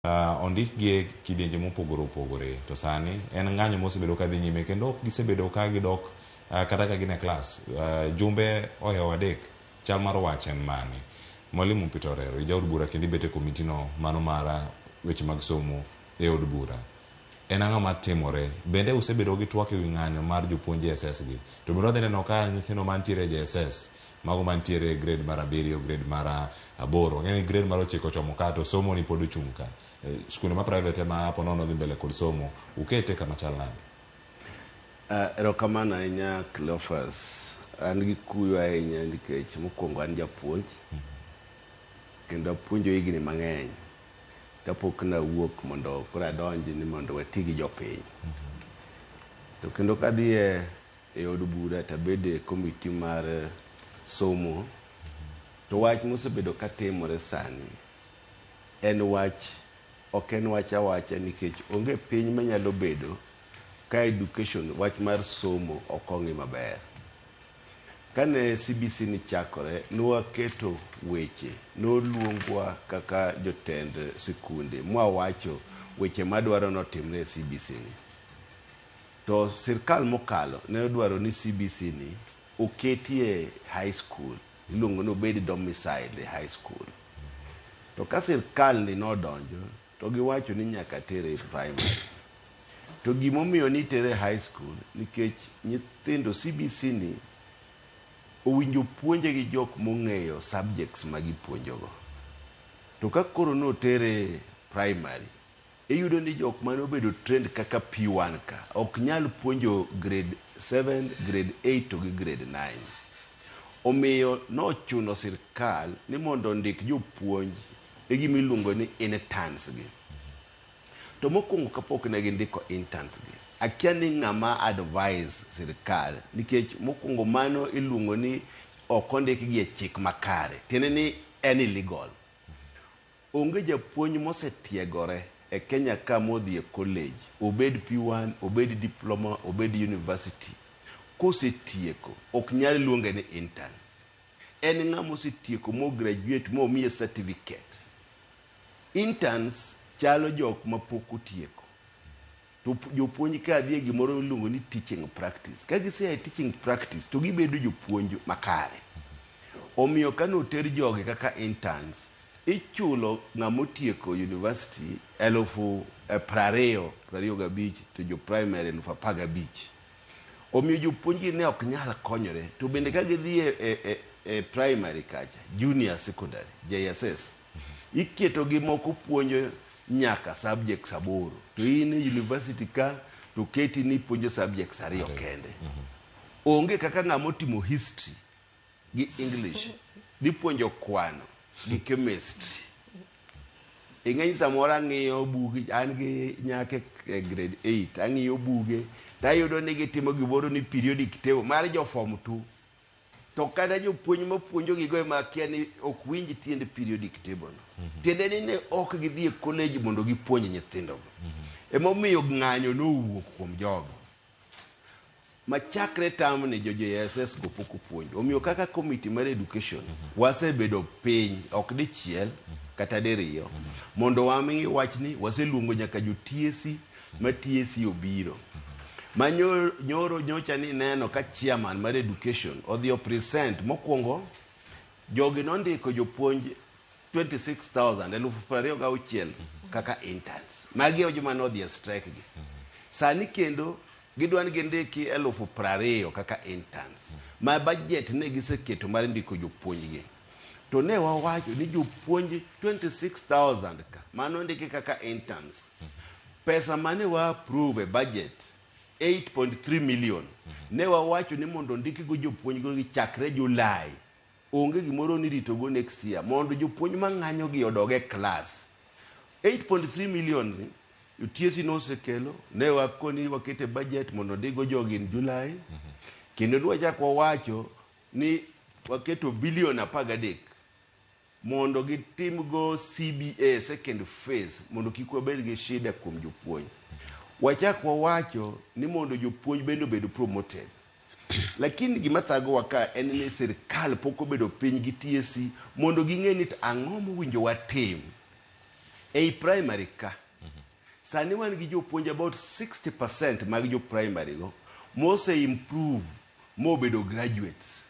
ondik gi kidienje mopogore opogore. To sani en ng'anyo mosebedo ka dhi nyime kendo ok gisebedo ka gidok kata ka gin e klas. Jumbe ohewo adek. Chal mar wach en mane? Mwalimu Peter Orero, jaod bura kendo ibet e komiti no mano mar weche mag somo e od bura. En ang'o matimore? Bende usebedo gi twak ewi ng'anyo mar jopuonj JSS gi? To bende wadhi neno ka nyithindo mantiere JSS, mago mantiere grade mar 7, grade mar 8, ng'eni grade mar 9 chomo ka to somo ni pod ochung' ka. Skunde ma private ma hapo nono dhi mbele kod somo, ukete kama chal nade? Erokamano ahinya Cleophas. An gi kuyo ahinya nikech mokwongo an japuonj kendo apuonjo higni mang'eny kapok nawuok mondo koro adonji ni mondo wati gi jopiny. To kendo kadhi e od bura tabede e komiti mar somo, to wach mosebedo katimore sani en wach, ok en wach awacha nikech onge piny manyalo bedo ka education, wach mar somo ok ong'i maber. Kane CBC ni chakore, nwaketo weche, noluongwa kaka jotend sikunde, mwawacho weche madwaro notimre CBC ni. To sirkal mokalo ne dwaro ni CBC ni oketie high school, iluongo ni obed domicile high school. To ka sirkal ni nodonjo, to giwacho ni nyaka tere primary. To gimomiyo ni tere high school, nikech nyithindo CBC ni owinjo puonje gi jok mong'eyo subjects ma gipuonjogo. To ka koro notere primary, iyudo ni jok mane obedo trend kaka P1 ka ok nyal puonjo grade 7, grade 8 to gi grade 9. Omiyo nochuno sirkal ni mondo ndik jopuonj e gimiluongo ni interns gi. To mokwongo kapok ne gindiko interns gi, akia ni ng'ama advise sirkal, nikech mokwongo mano iluongo ni ok ondik gi e chik makare, tiende ni en illegal. Onge japuonj mosetiegore e Kenya ka modhi e college, obed P1, obed diploma, obed university, kosetieko ok nyal luonge ni intern. En ng'ama osetieko mo graduate mo miye certificate. Interns chalo jok mapok otieko. To jopuonj ka dhi e gimoro iluongo ni teaching practice. Ka gisea teaching practice to gibedo jopuonj makare. Omiyo ka noter jogi kaka interns, ichulo ng'ama otieko university 25,000 to jo primary 15,000. Omiyo jopuonj ne ok nyal konyore. To bende ka gidhi e primary kacha, junior secondary, JSS, iketo gi moko puonjo nyaka subjects 8. To in e university ka to keti ni puonjo subjects 2 kende. Onge kaka ng'ama otimo history gi English dhi puonjo kwano gi chemistry. Ing'eny samoro ang'iyo buge, an gi nyake grade 8, ang'iyo buge tayudo ni gitimo gimoro ni periodic table mar jo form 2. To kada jopuonj mapuonjo gigo ema kia ni ok winj tiend periodic table no. Tiende ni ne ok gidhi e college mondo gipuonj nyithindogo. Emomiyo ng'anyo nowuok kuom jogo. Machakre tam ni jo JSS go pok opuonjo. Omiyo kaka committee mar education, wasebedo piny ok dichiel kata diriyo, mondo wami wachni waseluongo nyaka jo TSC ma TSC obiro. Nyoro nyocha ni neno ka chairman mar education odhi o present mokwongo jogi nondiko jopuonj 26,000 kaka interns. Magi o joma nodhi e strike gi. Sani kendo gidwa ni gindiki 20,000 kaka interns. Ma budget ne giseketo mar ndiko jopuonj gi. To ne wawacho ni jopuonj 26,000 ka mano ndiki kaka interns. Pesa mane wa approve budget 8.3 million. Ne wawacho ni mondo ndiki go jopuonj go chakre Julai. Onge gimoro ni rito go next year mondo jopuonj mang'anyo gi odoge class. 8.3 million ni TSC no sekelo, ne wakoni wakete budget mondo ndigo jogi in Julai. Kendo nwachako wawacho ni waketo bilion 13 mondo gitim go CBA second phase mondo kik wabed gi shida kuom jopuonj. Wachako wawacho ni mondo jopuonj bende bedo promoted. Lakini gima thago waka en ni sirkal pok obedo piny gi TSC mondo ging'e ni ang'o mowinjo watim ei primary ka sani wan gi jopuonj about 60% mag jo primary go mose improve mobedo graduates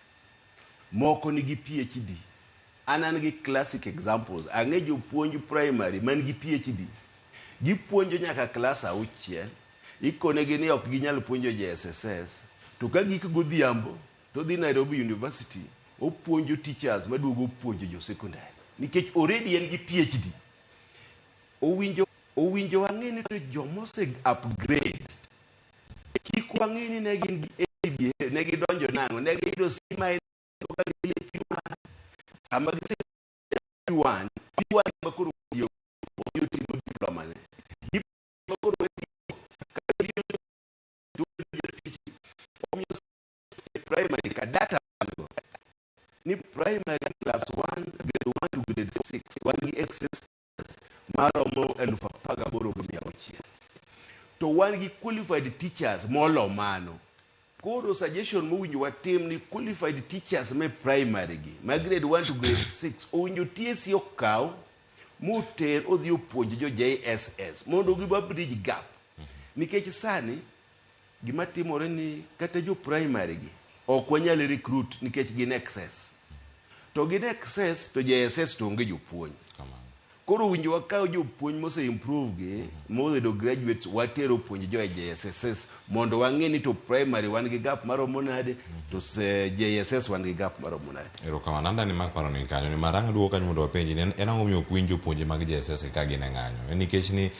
moko nigi PhD. An gi classic examples. Ang'e jopuonj primary man gi PhD gipuonjo nyaka class 6 ikonegi ni ok ginyal puonjo JSSS to ka gik godhiambo to dhi Nairobi University opuonjo teachers maduogo puonjo jo secondary nikech already en gi PhD. Owinjo wang'e ni to jomose upgrade kik wang'e ni ne gin gi ABA ne gidonjo nang'o ne giyudo C- sama P1 makoro tiyo timo diploma ne makoro primary ka data ni primary class 1 grade 1 to grade 6 wan gi access maromo 18,600 to wan gi qualified teachers molo mano. Koro suggestion mowinjo watim ni qualified teachers me primary gi ma grade 1 to grade 6 owinjo TSC okaw moter odhi opuonjo jo JSS mondo giba bridge gap nikech sani gima timore ni kata jo primary gi ok wanyal recruit nikech gin excess to gin excess to JSS to onge jopuonj. Koro winjo wakaw jopuonj mose improve gi mobedo graduates watero puonj jo JSS mondo wang'e ni to primary wan gi gap maromo nade to JSS wan gi gap maromo nade. Erokamano anda ni mak paro ni kanyo ni marang duoko kanyo mondo wapenji ni en ang'o miyo ok winj jopuonje mag JSS ka gin e ng'anyo nikech ni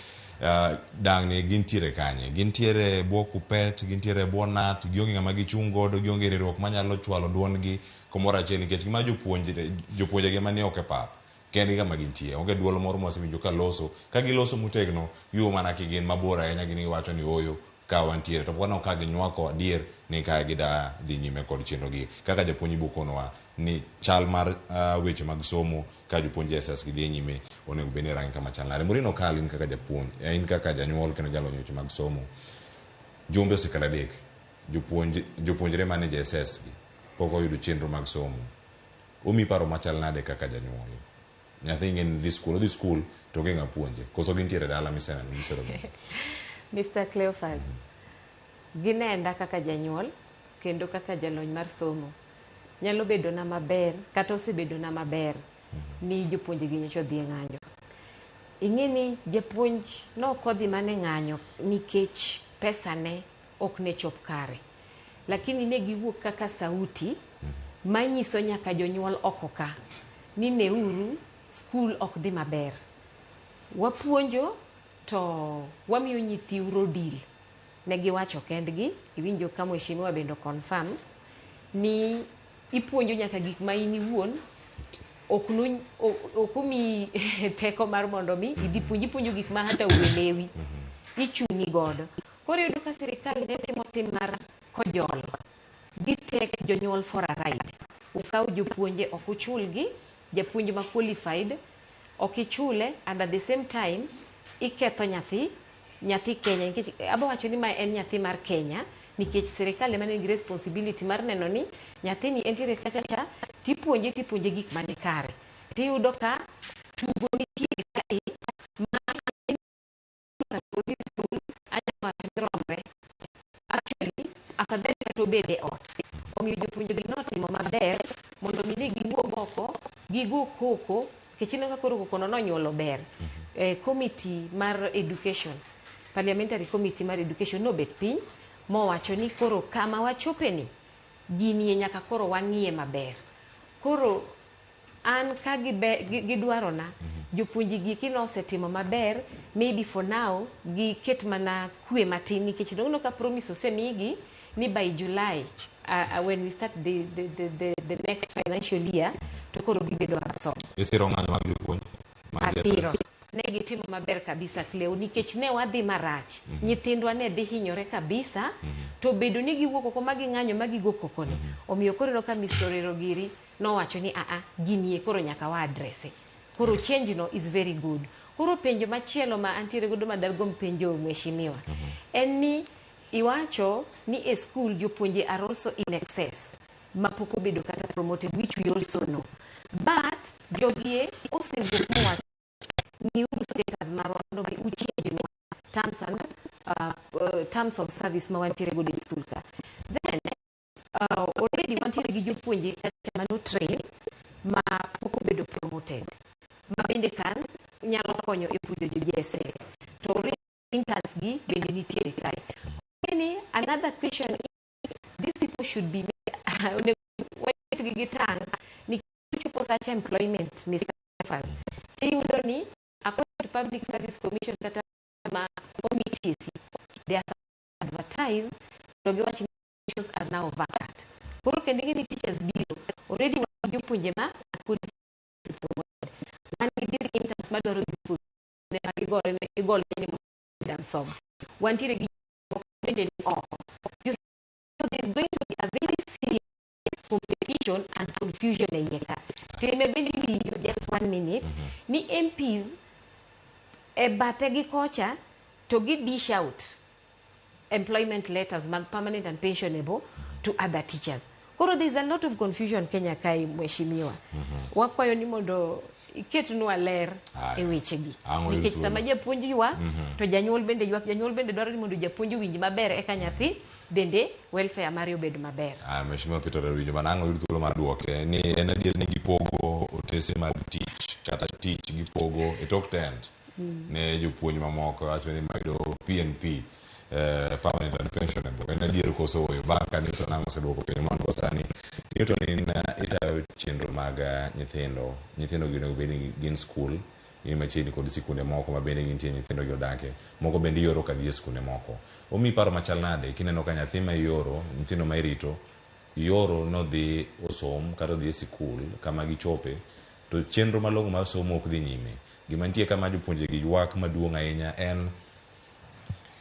dang ni gintiere kanye gintiere bwo kupet gintiere bwo nat gionge ng'ama gichung' godo gionge riwruok manyalo chwalo duond gi kumoro achiel nikech gima jopuonje gi manie ok e pap kendi kama gintie onge duolo moro mosewinjo ka loso ka giloso mutegno yuo mana kigin mabor ahinya gini wacho ni oyo ka wantiere to pokano ka ginywako adier ni ka gida dhi nyime kod chenro gi kaka japuonj bukonowa ni chal mar weche mag somo ka jopuonj SS gi dhi nyime onego beni rangi kama chal nare. Murino Kal in kaka japuonj in kaka janyuol kendo jalony weche mag somo jumbe osekalo adek jopuonjre mane JSS gi pok oyudo chenro mag somo omi paro machal nade kaka janyuol nyathi in this school to genga puonje koso gintiere dala misena misero Mr. Cleophas ginenda kaka janyuol kendo kaka jalony mar somo nyalo bedo na maber kata osebedo na maber ni jopuonje gi nyocho dhi ng'anyo. Ing'e ni japuonj no kodhi mane ng'anyo nikech pesa ne ok ne chop kare lakini ne giwuok kaka sauti manyiso nyaka jonyuol oko ka ni neuru school ok dhi maber wapuonjo to wamiyo nyithiu rodil ne giwacho kendgi iwinjo kama mheshimiwa bendo confirm ni ipuonjo nyaka gik ma in iwuon okumi teko mar mondo mi idhi puonjo gik ma hata uelewi ichuni godo. Koro yudo ka sirikal ne timo tim mar kojol gitek jonyuol for a ride ukaw jopuonje ok uchulgi japuonj ma qualified ok ichule and at the same time iketho nyathi Kenya nikech abo wacho ni ma en nyathi mar Kenya nikech sirikal ema nigi responsibility mar neno ni nyathi ni entiere kacha cha tipuonje gik mane kare tiyudo ka tugo nitie kae ma actually afadhali to bede ot omiyo jopuonje gi notimo maber mondo mi ne giwuog oko gigo koko kechino ka koro koko no nyuolo ber committee mar education parliamentary committee mar education no bet piny mowacho ni koro kama wachopeni gini nyaka koro wang'iye maber. Koro an ka gidwaro na jopuonji gi kino osetimo maber maybe for now giket mana kwe matin nikech no ka promise osemigi ni by July when we start the next financial year to koro gibedo aso isiro ng'anyo mag jopuonj asiro ne gitimo maber kabisa Cleo nikech ne wadhi marach nyithindwa ne dhi hinyore kabisa to bedo ni giwuok oko magi ng'anyo magi go kokone omiyo koro no ka Mr. Rogiri no wacho ni gini koro nyaka wa address koro change no is very good. Koro penjo machielo ma antiere godo madalgom penjo mheshimiwa en ni iwacho ni e school jopuonje are also in excess mapoko bedo kata promoted which we also know but jogie osewuok mowacho ng'iuru status marwa mondo mi uchenjnwa terms of service ma wantiere godo e skul ka. Then already wantiere gi jopuonje kacha mano train ma pok obedo promoted ma bende kan nyalo konyo e puonjo jo JSS to already interns gi bende nitiere kae. Another question is, these people should be such employment ni first. Tiyudo ni according to Public Service Commission kata ma committees they are advertised to give positions are now vacant. Koro kendingi ni teachers biro already wajupunje ma according to promoted. Man these interns madwaro gifu ne igol ni dan som. Wantire gi bende off. So there's going to be a very serious competition and confusion in Yeka. Maybe just 1 minute. Ni MPs e bathegi kocha to give dish out employment letters mag permanent and pensionable to other teachers. Koro there's a lot of confusion Kenya kai mheshimiwa. Wakwayo ni mondo iketunwa ler e wechegi. Nikech sama japuonjwa to janyuol bende dwaro ni mondo japuonj winj maber eka nyathi bende welfare mari obed maber. Mheshimiwa Peter Rawinjo manango yudo thuolo mar duoke ni en adier ni gipogo otese mag tich kata tich gipogo e tok tent ne jopuonj mamoko wacho ni mayudo PNP permanent and pensionable en adier koso oyo baka ni to nango seduoko piny mondo sani to ni itayo chenro mag nyithindo gino bende gin school ni machiegni kod sikunde moko ma bende gintie nyithindo yodake moko bende yoro ka dhi sikunde moko omi paro machal nade kineno ka nyathi ma yoro nyithindo ma irito yoro no dhi osom kata dhi sikul kama gichope to chenro malongo mar somo ok dhi nyime gima nitie kama jopuonje gi ywak maduong' ahinya en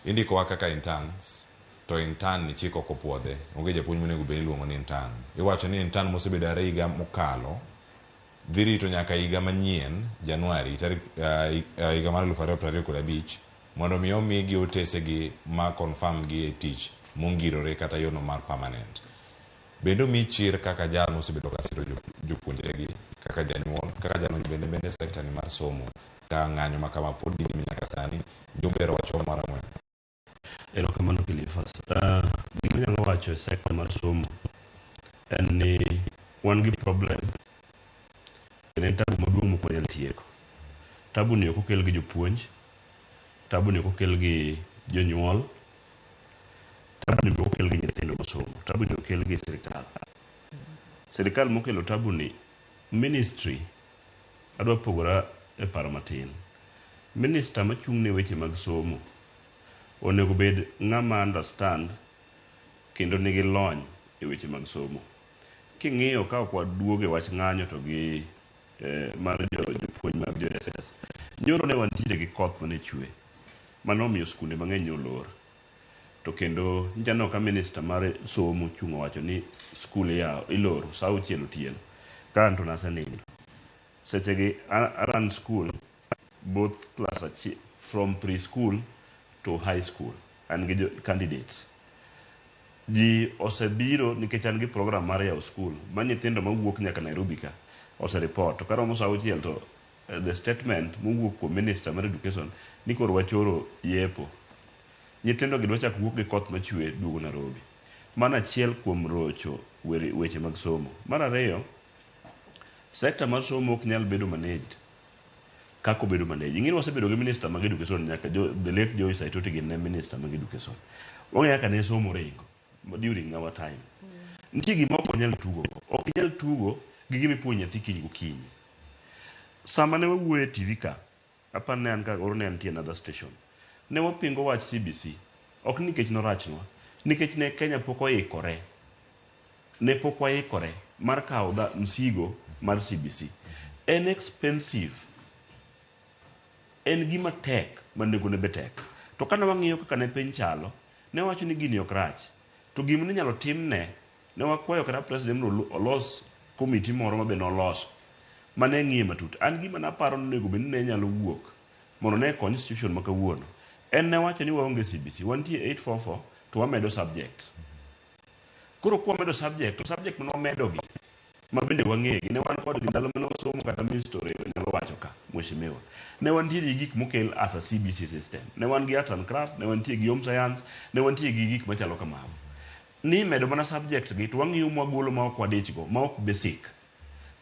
indiko wa kaka interns to intern ni chiko kopuodhe onge japuonj monego bed iluongo ni intern iwacho ni intern mosebedo are higa mokalo dhi rito nyaka higa manyien Januari higa mar 2025 mondo mi omigi otesegi ma confirm gi e tich mongirore kata yono mar permanent. Bendo mi chir kaka jal mosebedo ka siro jopuonjregi kaka janyuol kaka jalony bende sekta ni mar somo ka ng'anyo ma kama pod dhi nyaka sani jombero wacho mara mwe. Erokamano Kilifas. Gima nyalo wacho e sekta mar somo en ni wan gi problem en tabu maduong' mok wanyal tieko. Tabu ni ok okel gi jopuonj, tabu ni ok okel gi jonyuol, tabu ni ok okel gi nyithindo masomo, tabu ni okel gi sirikal. Sirikal mokelo tabu ni ministry adwa pogora e paro matin. Minister machung' ne weche mag somo onego bed ng'ama understand kendo nigi lony e weche mag somo. King'iyo ka ok waduoge wach ng'anyo to gi mar jopuonj mag JSS. Nyoro ne wantiere gi koth mane chwe manomiyo skunde mang'eny olor. To kendo njano ka minister mar somo chung' wacho ni skul iloro sa 6 otieno ka anto nasenindo. Sechegi aran school both class from preschool to high school and gi candidates. Ji osebiro nikech an gi program mar yawo school ma nyithindo mawuok nyaka Nairobi ka osereport to karomo sa 6 to the statement mowuok kuom minister mar education ni koro wachoro yepo nyithindo gi dwa chak wuok gi koth machwe duogo Nairobi. Mana achiel kuom rocho weche mag somo. Mar ariyo, sekta mar somo ok nyal bedo managed kako bedo managed. Ing'e wasebedo gi minister mag education nyaka the late Joy Saitoti gi ne minister mag education. Onge kaka ne somo ringo during our time. Nitie gima ok nyal tugo. Ok nyal tugo gi gima ipuonjo nyathi kiny gokinyi. Sama ne wawuoyo e TV ka, aparo ne an ka oro ne antie another station. Ne wapingo wach CBC. Ok nikech norachnwa. Nikech ne Kenya pok oikore. Ne pok waikore mar kawo msigo mar CBC. En expensive. En gima tek mandego ne betek. To kana wang'iyo kaka ne piny chalo, ne wacho ni gini ok rach. To gima ne nyalo timne, ne wakwayo kata president olos komiti moro mabe noloso mane ng'iye matut. An gima naparo ni nego bende ne nyalo wuok mondo ne constitution ma kawuono. En ne wacho ni waonge CBC, wantie 844 to wamedo subject. Koro kwa medo subject, to subject mano wamedo gi ma bende wang'egi, ne wan kod ndalo mane wasomo kata ministry nyalo wacho ka mheshimiwa, ne wantiere gi gik mokel as a CBC system, ne wan gi art and craft, ne wantie gi home science, ne wantie gi gik machalo kamago. Ni medo mana subject gi to wang'iyo mwagolo ma ok wadichgo, ma ok basic,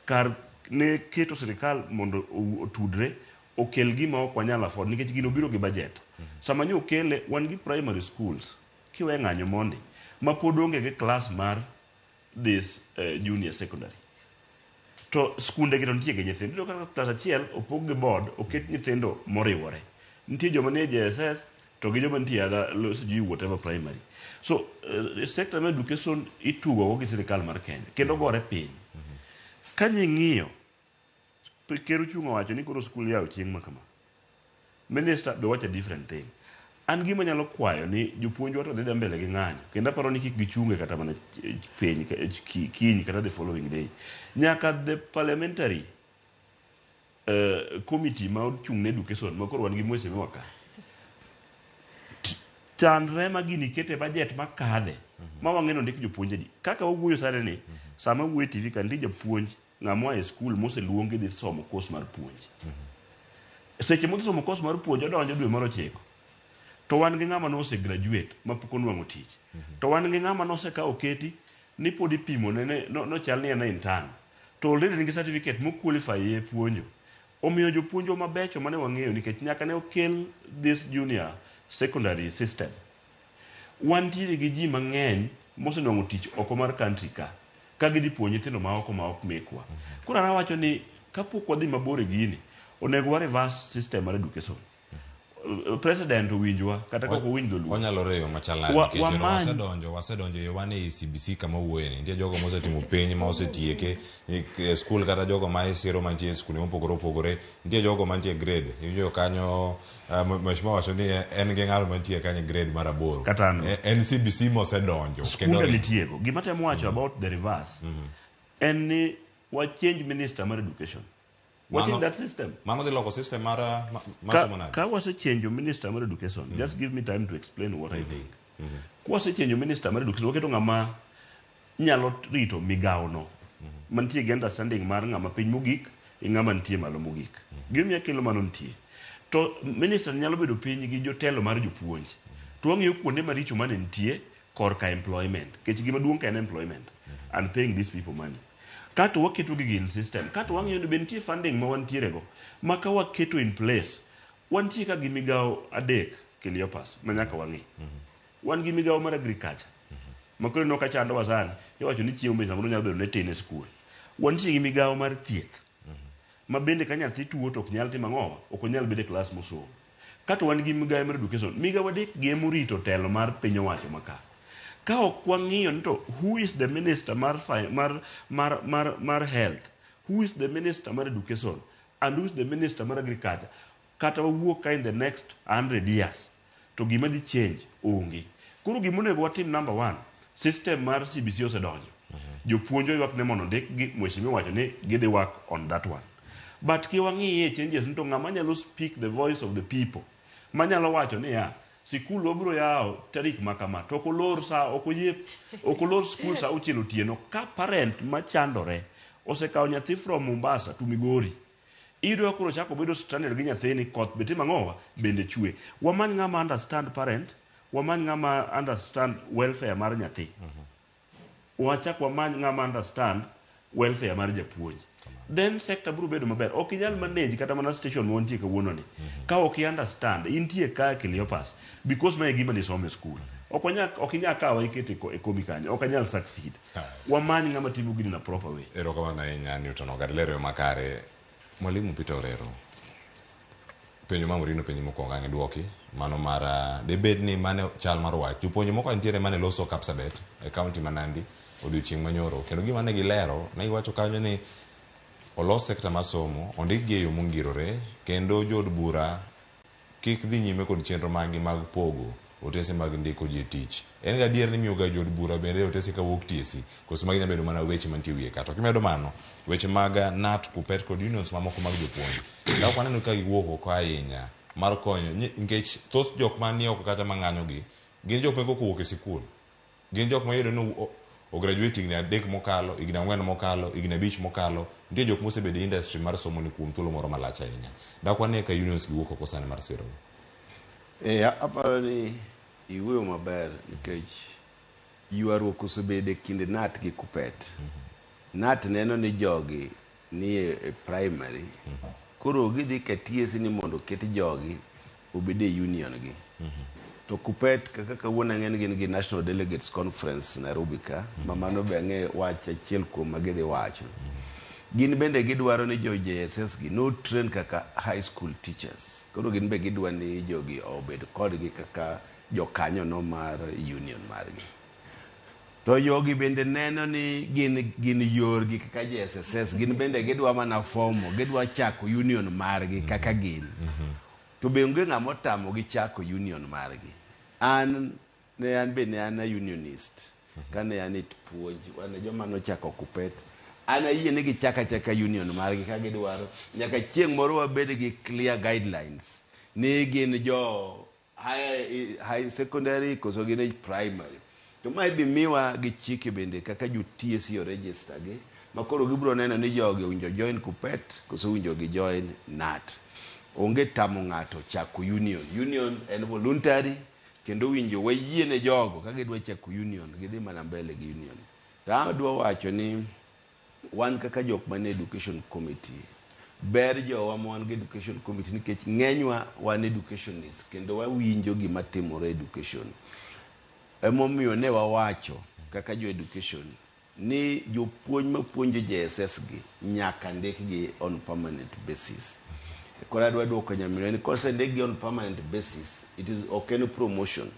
kar ne keto sirikal mondo otudre okel gima ok wanyal afford nikech gino biro gi budget. Sama nyo okele, wan gi primary schools kiwe ng'anyo mondi ma pod onge gi class mar this junior secondary, to skunde gi to nitie gi nyithindo kaka class achiel opog gi board, oket nyithindo moriwore, nitie joma nie JSS to gi joma nitie sijui whatever primary. So sector mar education itugo gi sirikal mar Kenya kendo gore piny. Ka nying'iyo ker ochung' owacho ni koro skul yawo chieng' ma kama, minister be wacho different thing. An gima nyalo kwayo ni jopuonjwa to dhi mbele gi ng'anyo, kendo aparo ni kik gichunge kata mana piny kiny kata the following day. Nyaka the parliamentary committee ma ochung' ne education ma koro wan gi mheshimiwa ka chandre ma gini kete budget makadhe ma wang'eno ndik jopuonje di kaka wawuoyo sare ni, sama wuoyo TV ka ndi japuonj ng'amwa e skul moseluongi dhi somo course mar puonj. Seche modhi somo course mar puonj odonjo dwe mar 9, to wan gi ng'ama nose graduate ma pok onwang'o tich, to wan gi ng'ama nose ka oketi ni pod ipimo ne no chal ni en intern, to already nigi certificate mo qualify ye puonjo. Omiyo jopuonjo mabecho mane wang'eyo nikech nyaka ne okel this junior secondary system, wantiere gi ji mang'eny mosenwang'o tich oko mar country ka gidhi puonj nyithindo ma ok mekwa. Koro an awacho ni kapok wadhi mabor e gini, onego wa reverse system mar education. President owinjwa kata kako winj dholuo wanyalo reyo machalani nikech wasedonjo wane e CBC kama wuoye ni nitie jogo mosetimo penj ma osetieke e skul kata jogo ma isiro mantie e skunde mopogore opogore, nitie jogo mantie grade iwinjo kanyo mheshimiwa wacho ni en gi ng'al mantie kanyo grade mar 8 kata en CBC mosedonjo kendo nitiego gima temo wacho about the reverse en ni wa change minister mar education. What is that system? Mano the local system mara ka wase change minister mar education, just give me time to explain what I think. Ka wase change minister mar education, waketo ng'ama nyalo rito migawo no, mantie gi understanding mar ng'ama piny mogik e ng'ama nitie malo mogik. Gimiya kelo mano nitie. To minister nyalo bedo piny gi jotelo mar jopuonj. To wang'iyo kuonde maricho mane nitie korka employment. Kech gima duong' ka en employment and paying these people money. Kato waketo gi in system, kato wang'iyo ni bentie funding ma wantiere go, ma ka waketo in place, wantie ka gi migawo 3 Cleopas ma nyaka wang'i. Wan gi migawo mar agriculture, ma koro no ka chando wasani, iwacho ni chiemo be samoro nyalo bedo ne tin e skul. Wantie gi migawo mar thieth, ma bende ka nyathi tuo to ok nyal timo ang'owa, ok onyal bedo e klas mosomo. Kato wan gi migawo mar education, migawo 3 gi emorito telo mar piny owacho maka. Ka ok wang'iyo ni to who is the minister mar health, who is the minister mar education, and who is the minister mar agriculture, kata wawuok ka in the next 100 years, to gima di change onge. Koro gima onego watim number 1, system mar CBC osedonjo. Jopuonjo ywak ne mondo ndik gi mheshimiwa wacho ni gidhi work on that one. But ki wang'iye changes nito ng'ama nyalo speak the voice of the people, manyalo wacho ni sikul wabro yawo tarik makama to kolor sa okolor skul sa uchielo tieno ka parent machandore osekawo nyathi from Mombasa to Migori, ido koro chako bedo stranded gi nyathini koth bete mang'owa bende chwe. Wamany ng'ama understand parent, wamany ng'ama understand welfare mar nyathi, wachak wamany ng'ama understand welfare mar japuonj. Then sector bro bedo maber. Ok inyal manage kata mana station mo ntie kawuono ni ka ok understand intie ka Cleopas because ma gima ni some school. Ok inyal kawa ikete e komi kanyo, ok inyal succeed. Wamany ng'ama timo gini na proper way. Ero kama na inyani utono garilero makare. Mwalimu Peter Orero, penjo mamorino penjo mokwongo ang'e duoki mano mara debed ni mane chal mar wach jopuonjo moko nitiere mane loso Kapsabet e county ma Nandi odiochieng' manyoro, kendo gima ne gilero ne giwacho kanyo ni olos sekta masomo ondik gi e yo mongirore, kendo jod bura kik dhi nyime kod chenro magi mag pogo otese mag ndiko ji tich. En ga dier ni miyo ga jod bura bende otese ka wuok TSC koso magi nyabedo mana weche mantie wiye ka. To kimedo mano weche mag NAT KUPPET kod unions mamoko mag jopuonj da ok waneno ka giwuok oko ahinya mar konyo nikech thoth jok manie oko kata mang'anyo gi gin jok meko kowuok e sikul, gin jok mayudo ni o graduate igni 3 mokalo, igni 4 mokalo, igni 5 mokalo, nitie jok mosebedo industry mar somo ni kuom thuolo moro malach ahinya. Dakwane ka unions giwuok oko sani mar siro. Aparo ni iwuoyo maber nikech ywaruok osebedo e kind NAT gi KUPPET. NAT neno ni jogi ni e primary. Koro gidhi ka TSC ni mondo ket jogi obed e union gi. To KUPPET kaka kawuono ng'en gin gi National Delegates Conference Nairobi ka, ma mano be ang'e wach achiel kuom ma gidhi wacho. Gin bende gidwaro ni jo JSS gi no train kaka high school teachers. Koro gin be gidwa ni jogi obed kodgi kaka jokanyo no mar union margi. To jogi bende neno ni gin yorgi kaka JSS, gin bende gidwa mana fomo, gidwa chako union margi kaka gin. To be onge ng'ama otamo gi chako union margi. An be ne an a unionist. Kane an it puonj, wane joma nochako KUPPET. An ayie ni gichaka union margi ka gidwaro. Nyaka chieng' moro wabed gi clear guidelines. Ni gin jo high secondary koso gin primary. To ma ibi miwa gi chike bende kaka jo TSC o register gi. Makoro gibro neno ni jogi winjo join KUPPET koso winjo gi join NAT. Onge tamo ng'ato chako union. Union en voluntary kendo winjo wayie ne jogo ka gidwa chako union gidhi mana mbele gi union. Ta adwa wacho ni wan kaka jok mane education committee ber jowa ma wan gi education committee nikech ng'enywa wan educationists kendo wawinjo gima timore education. Emomiyo ne wawacho kaka jo education ni jopuonj mapuonjo JSS gi nyaka ndik gi on permanent basis. Kora adwa duoko nyamino ni kose ndik gi on permanent basis, it is okay promotion.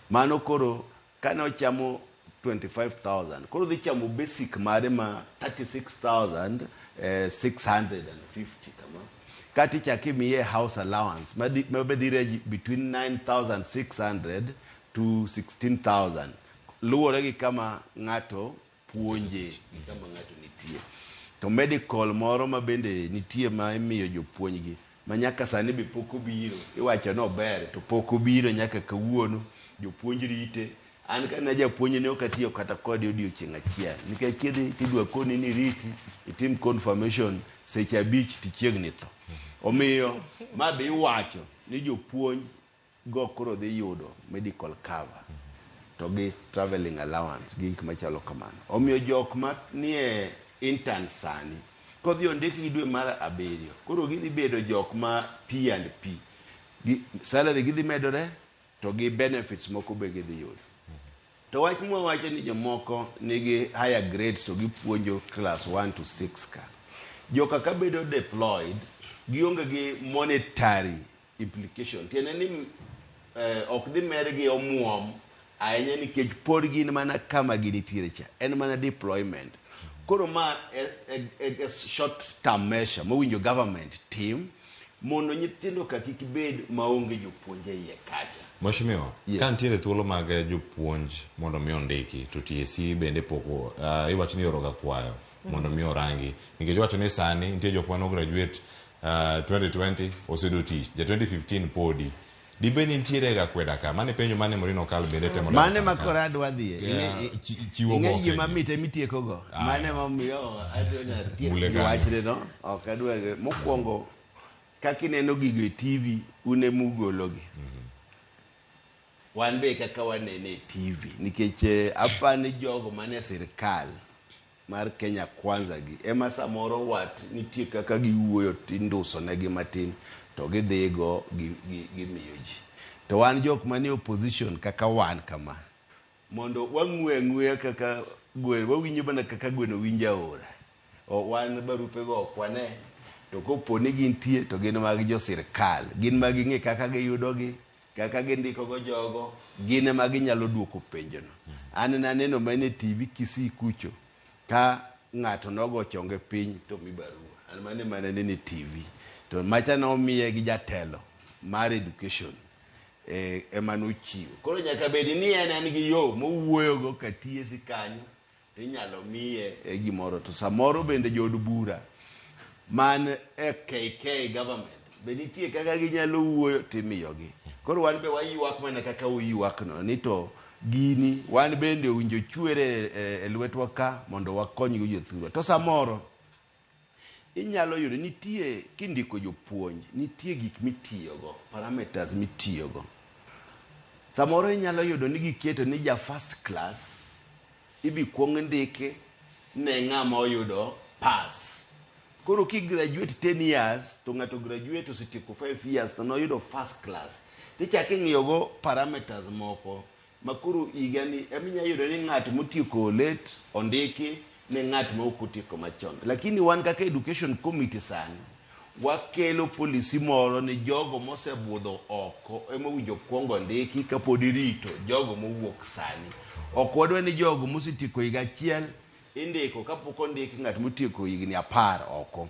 Mano koro kane ochamo 25,000 koro dhi chamo basic mare ma 36,650 kama. Kati chaki miye house allowance mabedhire between 9,600 to 16,000. Luwore gi kama ng'ato puonje, kama ng'ato nitie. To medical moro ma bende nitie ma imiyo jopuonjgi ma nyaka sani be pok obiro. Iwacho no ber to pok obiro nyaka kawuono jopuonj rite. An kana japuonj ne ok atiyo kata kod odiochieng' achiel nikech kidhi tidwa koni ni riti itim confirmation seche 5 tichiegni tho. Omiyo ma be iwacho ni jopuonj go koro dhi yudo medical cover to gi traveling allowance gi gik machalo kamano. Omiyo jok ma nie intern sani kodhi ondik gi dwe mar 7 koro gidhi bedo jok ma P&P salary gidhi medore to gi benefits moko be gidhi yudo. To wach mwa wacho ni jomoko nigi higher grades to gipuonjo class 1 to 6 ka. Joka ka bedo deployed gionge gi monetary implication. Tiene ni ok dhi mer gi omuom ahinya nikech pod gin mana kama ginitiere cha. En mana deployment. Koro ma a short term measure mowinjo government team mondo nyithindo ka kik bed maonge jopuonje iye kacha. Mheshimiwa, kan tiere thuolo mag jopuonj mondo mi ondiki to TSC bende poko iwacho ni oroga kwayo mondo mi orangi nikech wacho ni sani nitie jok mano graduate 2020 osedo tich ja 2015 podi dibeni ntiere ga kweda ka mane penjo mane Mourinho kal bende temo mane makora adwa dhie chiwo go ngi mamite mitieko go mane mamiyo adona tieko wachre no ok adwa mokwongo kaka ineno gigo e TV une mugologi wan be kaka wanene TV nikech apani jogo mane sirkal mar Kenya Kwanza gi ema samoro wat nitie kaka giwuoyo tinduso negi matin to gidhigo gimiyo ji. To wan jok manie opposition kaka wan kama mondo wang'we kaka gwen wawinjo bana kaka gweno winja ora. Wan barupe go kwane to kopo ni gintie to gin mag jo sirkal gin mag ng'e kaka giyudogi kaka gindiko go jogo gin mag nyalo duoko penjono. An naneno mane TV Kisii kucho ka ng'ato nogo chonge piny to mi barua. An mane ni TV to macha no miye gi jatelo mar education ema nochiwo. Koro nyaka bed ni en gi yo mowuoyo go ka TSC kanyo inyalo miye gimoro to samoro bende jod bura man KK government be nitie kaka ginyalo wuoyo timiyogi. Koro wan be waywak mana kaka uywak no ni to gini wan bende owinjo chwere e lwetwa ka mondo wakonygo jothurwa. To samoro inyalo yudo nitie kindiko jopuonj, nitie gik mitiyogo, parameters mitiyogo. Samoro inyalo yudo ni giketo ni ja first class ibi kuong ndike ne ng'ama oyudo pass. Koro ki graduate 10 years to ng'ato graduate osetieko 5 years to noyudo first class, tichako ing'iyogo parameters moko makoro igani eminya yudo ni ng'at motieko late ondiki ne ng'at ma ok otieko machon. Lakini wan kaka education committee sani wakelo policy moro ni jogo mosebudho oko ema owinjo kuongo ndiki kapod irito jogo mowuok sani. Ok wadwa ni jogo mosetieko higa achiel indiko kapok ondiki ng'at motieko higni 10 oko.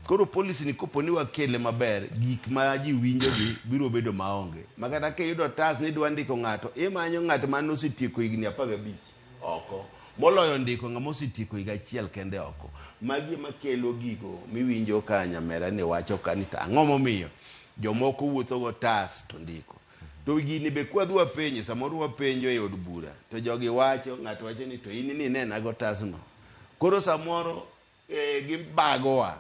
Koro policy ni kopo ni wakele maber, gik ma ji winjogi biro bedo maonge. Makata kiyudo otas ni idwa ndiko ng'ato, imanyo ng'at mane osetieko higni 15 oko, moloyo ndiko ng'ama osetieko higa achiel kende oko. Magi ema kelo gigo miwinjo ka nyamera ni wacho ka ni ang'o momiyo jomoko wuotho go tas to ndiko. To gini be kwadhi wapenje, samoro wapenjo e od bura, to jogi wacho, ng'ato wacho ni to in ni nena go tasno. Koro samoro gibagowa.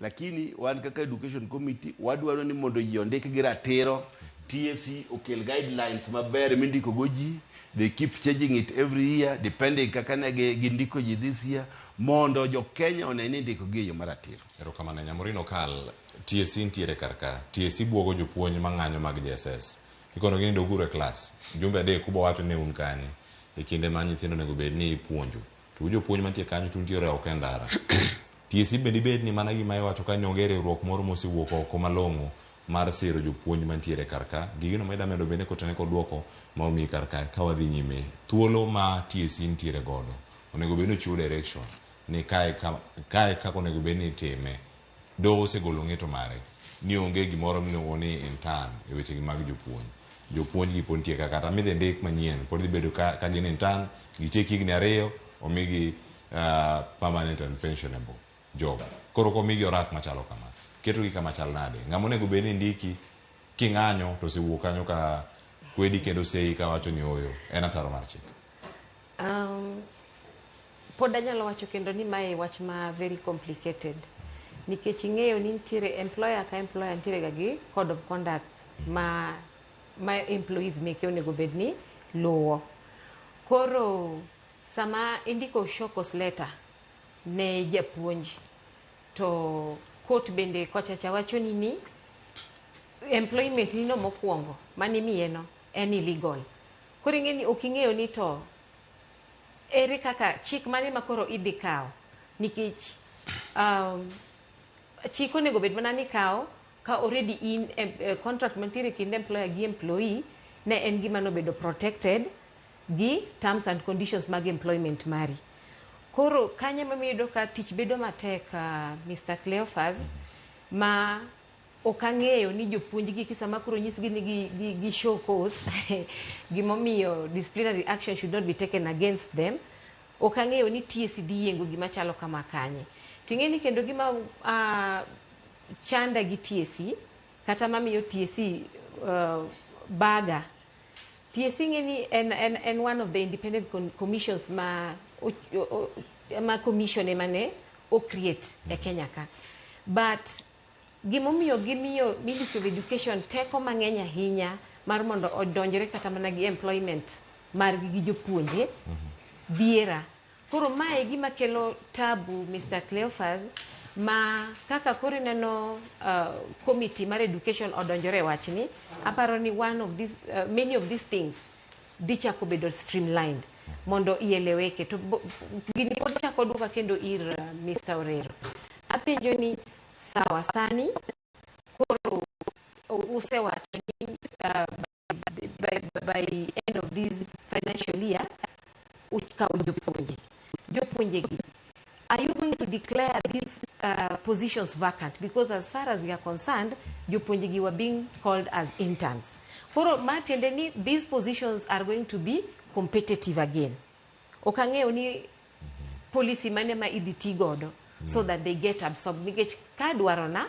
Lakini wan kaka education committee wadwaro ni mondo ji ondik gi ratiro. TSC okel guidelines maber mindiko go ji. They keep changing it every year depending kaka ne gindiko ji this year, mondo jo Kenya oneni ndiko gi yo maratiro. Erokamano Nyamorino Kal, TSC ntiere karka. TSC buogo jopuonj mang'anyo mag JSS. Ikono gini doguro e klas. Jumbe adek kubo wacho ne un kanye. E kinde ma nyithindo nego bed ni ipuonjo. To jopuonj mantie kanyo to ntiere ok endara. TSC bende bed ni mana gima iwacho ka nyonge riwruok moro mosewuok oko malong'o mar siro jopuonj mantiere karka. Gigino ma medo bende kotene kod duoko ma omi karka ka wadhi nyime. Thuolo ma TSC ntiere godo. Onego bed ni chiwo direction ni kae kako onego bed ni itime. Doho osegolo ng'eto mare ni onge gimoro miluongo ni intern e wechegi mag jopuonj. Jopuonj gi pontie kata midhi ndik manyien pod dhi bedo ka gin intern, gitiek higni 2 omigi permanent and pensionable job. Koro komigi orak machalo kama, keto gi kama chal nade. Ng'ama onego bed ni ndiki king'anyo to osewuok kanyo ka kwedi kendo sei ka wacho ni oyo en ataro mar chik. Pod anyalo wacho kendo ni mae wach ma very complicated. Nikech ing'eyo ni nitiere employer ka employer nitiere ga gi code of conduct ma employees meke onego bed ni luwo. Koro sama indiko show cause letter ne japuonj to court bende kochacha wacho ni employment ni no mokwongo mani miyeno en illegal. Koro ing'eni ok ing'eyo ni to ere kaka chik mane makoro idhi kawo, nikech chik onego bed mana ni kawo ka already in contract mantiere kind employer gi employee ne en gima nobedo protected gi terms and conditions mag employment mari. Koro kanye mamiyudo ka tich bedo matek Mr. Cleophas, ma ok ang'eyo ni jopuonj gi kisama koro nyisgi ni gi show cause gimomiyo disciplinary action should not be taken against them. Ok ang'eyo ni TSC dhi yiengo gima chalo kama kanye. Ting'eni kendo gima chanda gi TSC kata mamiyo TSC baga. TSC ng'eni en one of the independent commissions ma commission emane o create e Kenya ka. But gimomiyo gimiyo Ministry of Education teko mang'eny ahinya mar mondo odonjre kata mana gi employment mar gi jopuonje dhiera. Koro mae gima kelo tabu Mr. Cleophas, ma kaka koro neno committee mar education odonjore wachni, aparo ni one of these many of these things dhi chako bedo streamlined mondo ieleweke. To gini pod chako duka kendo ir Mr. Orero. Apenjo ni sawa sani koro usewacho ni by end of this financial year ukawo jopuonje gi. Are you going to declare these positions vacant? Because as far as we are concerned, jopuonje gi were being called as interns. Koro matiende ni these positions are going to be competitive again. Okang'eyo ni policy mane ma idhi ti godo so that they get absorbed. Nikech ka dwarona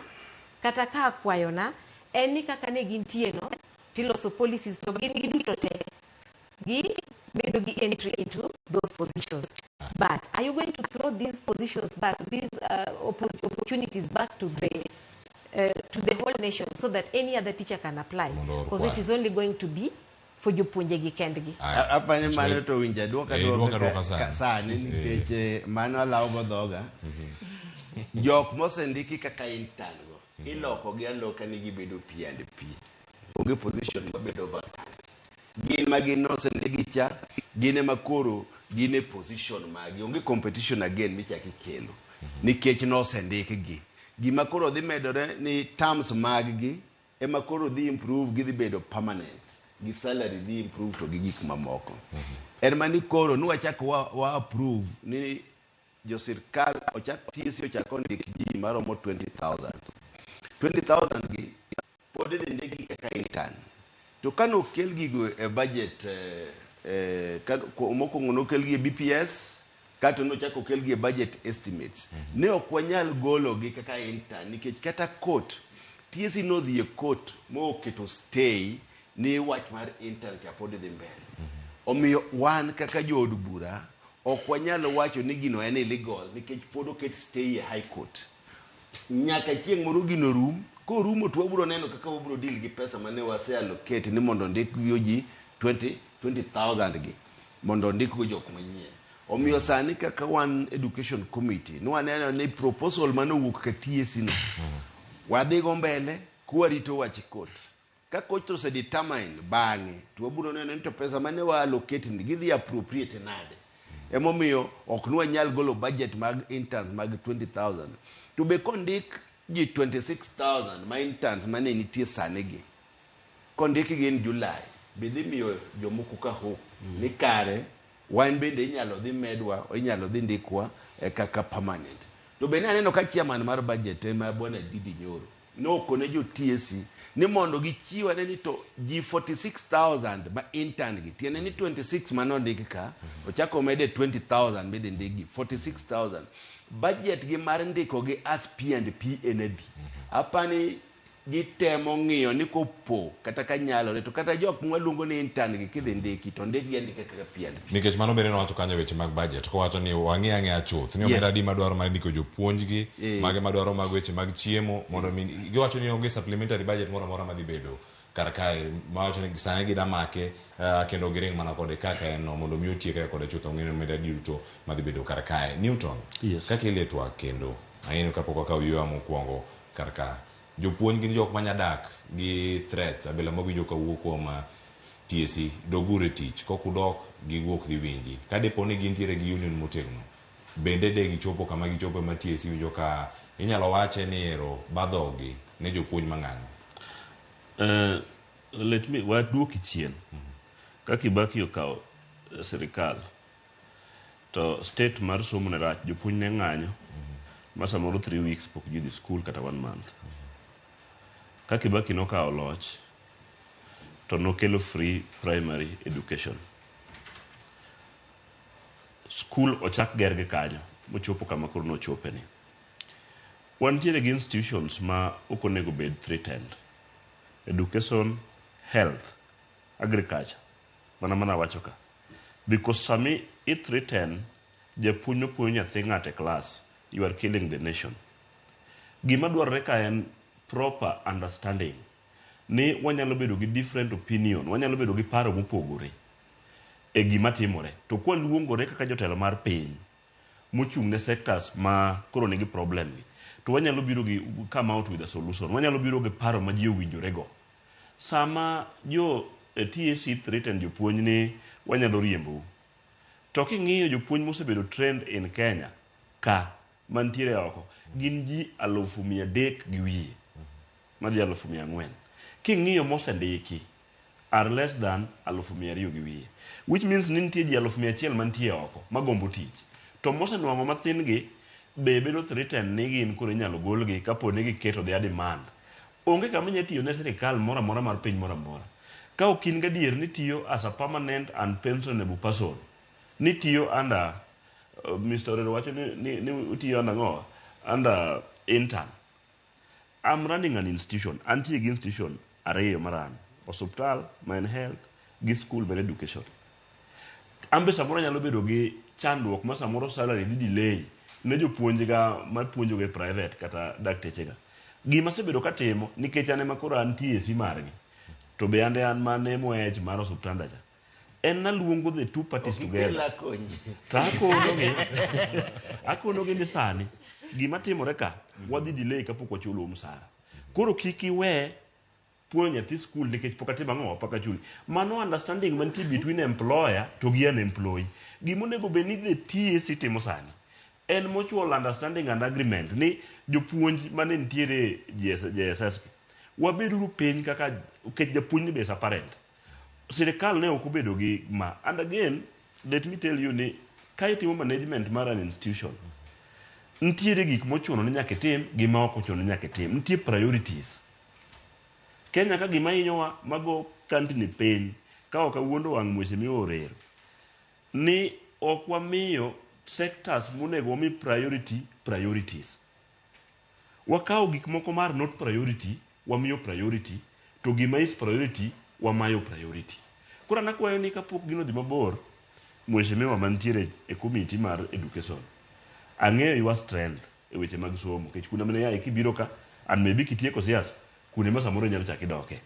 kata ka akwayona en ni kaka ne gintie no tiloso policies to gin giduto te gi the entry into those positions. But are you going to throw these positions back, these opportunities back to the whole nation so that any other teacher can apply? Because it is only going to be for jopuonjegi kendgi. Apani mano to winja duoka sani nikech mano alawo dhoga. Jok mosendiki kaka intern go iloko gi aloka ni gibedo P&P. Onge position mabedo vacant. Gin magin osendiki cha gine makoro gine position magi. Onge competition again michaki kelo. Nikech nosendiki gi. Gima koro dhi medore ni terms maggi ema koro dhi improve gi dhi bedo permanent. Gi salary dhi improve to gi gik mamoko. En mani koro nuwachak wa approve ni jo sirkal ochak TSC ochak ondik ji maromo 20,000. 20,000 gi pod dhi ndiki kaka intern. To kano kel gigo e budget mokwongo nokel gi e BPS kato nochak okel gi e budget estimates. Ne ok wanyal golo gi kaka intern nikech kata court TSC nodhi e court moketo stay ni wach mar intern cha pod dhi mbele. Omiyo wan kaka jood bura ok wanyalo wacho ni gino en illegal nikech pod oket stay e high court. Nyaka chieng' moro gino rum, ko rumo to wabro neno kaka wabro deal gi pesa mane wase allocate ni mondo ndik go ji 20,000 gi mondo ndik go jok manyien. Omiyo sani kaka wan education committee nwaneno ni proposal mane owuok ka TSC no wadhi go mbele kuwarito wach court. Ka court to se determine bang'e to wabro neno ni to pesa mane wa allocate ni gidhi appropriate nade. Emomiyo ok nwanyal golo budget mag interns mag 20,000. To be kondik ji 26,000 ma interns mane nitie sani gi. Kondik gi in July. Bidhi miyo jomoko ka hope ni kare wan bende inyalo dhi medwa o inyalo dhi ndikwa kaka permanent. To be aneno ka chairman mar budget ema bwana Didi Nyoro nokone jo TSC ni mondo gichiwa ni to ji 46,000 ma intern gi tiene ni 26 manondiki ka ochako mede 20,000 bidhi ndigi 46,000 budget gi mar ndiko gi as P&P enadi apani gitemo ng'iyo ni kopo kata kanyalo to kata jok mwaluongo ni intern gi kidhi ndiki to ndiki ndike kaka P&P nikech mano bende nowacho kanyo weche mag budget ko wacho ni wang'e chuth ni omenda di madwaro mag ndiko jopuonj gi mage madwaro mag weche mag chiemo mondo giwacho ni onge supplementary budget moro amora madhi bedo kar kae mawacho ni sani gida make kendo giring mana kode kaka en no mondo mi otieke kode chuth ong'e omenda di duto madhi bedo kar kae. Newton kaka iletwa kendo ang'eyo kapok akaw ywa mokwongo kar kae jopuonj gin jok manyadak gi threats abela mawinjo kawuok kuom TSC dogure tich kokudok giwuok dhi winji ka depo ni gintiere gi union motegno bende de gichopo kama gichopo ma TSC winjo ka inyalo wache ni ero badhogi ne jopuonj mang'anyo. Let me waduoki chien ka Kibaki okaw sirikal to state mar somo ne rach jopuonj ne ng'anyo ma samoro 3 weeks pok jidhi school kata 1 month. Ka Kibaki nokawo loch to nokelo free primary education. School ochak gerge kanyo mochopo kama koro nochope ni. Wantiere gi institutions ma ok onego bed threatened. Education, health, agriculture. Mana wacho ka. Because sami it threaten japuonj nopuonjo nyathi ng'ato e class, you are killing the nation. Gima dwarore ka en proper understanding ni wanyalo bedo gi different opinion, wanyalo bedo gi paro mopogore e gima timore to kwa luongore kaka jotelo mar piny mochung' ne sectors ma koro nigi problem to wanyalo biro gi come out with a solution, wanyalo biro gi paro ma ji owinjore go. Sama jo TSC threaten jopuonj ni wanyalo riembo to king'iyo jopuonj mosebedo trend in Kenya ka mantiere oko gin ji 300,000 gi wiye madhi 400,000 king'iyo mosendiki are less than 200,000 gi wiye, which means ni nitie ji 100,000 mantie oko magombo tich to mosenwang'o mathin gi be bedo threaten ni gin koro inyalo golgi kapo ni giketo their demand. Onge kama inyalo tiyo ne sirikal moro amora mar piny moro amora ka ok in gadier ni tiyo as a permanent and pensionable person, ni tiyo under Mr. Orero wacho ni utiyo under ng'owa under intern. I'm running an institution, anti institution ariyo maran, hospital, mine health, gi school, my education. ambe samoro nyalo bedo gi chandruok ma samoro salary dhi delay ne jopuonjga mapuonjoga e private kata daktechega. Gima sebedo katimo nikech ane makoro an TSC margi to be ande an mane moech mar osuptanda cha en naluongo the two parties together to akonogi ni sani gima timore ka wadhi delay kapok wachulo msara, koro kik iwe puonjo nyathi skul nikech pok atimo ang'o pok achuli. Mano understanding mantie between employer to gi an employee. Gima onego bed ni the TSC timo sani en mutual understanding and agreement ni jopuonj mane nitiere JSS wabeduru piny kaka ukech japuonj ni be parent. Sirikal ne ok obedo gi ma. And again, let me tell you ni ka itimo management mar an institution, nitiere gik mochuno ni nyaka itim, gima ok ochuno ni nyaka itim. Nitie priorities. Kenya ka gima hinyowa mago kantini piny ka ok awuondo wang' mweche miorero ni ok wamiyo sectors monego mi priorities. Wakawo gik moko mar not priority wamiyo priority, to gima is priority wamayo priority. Kora nakwayo ni kapok gino dhi mabor, mheshimiwa mantiere e committee mar education, ang'eyo your strength e weche mag somo, kech kuna mane ya kibiro ka an maybe kitieko siasa kune ma samoro nyalo chaki doke.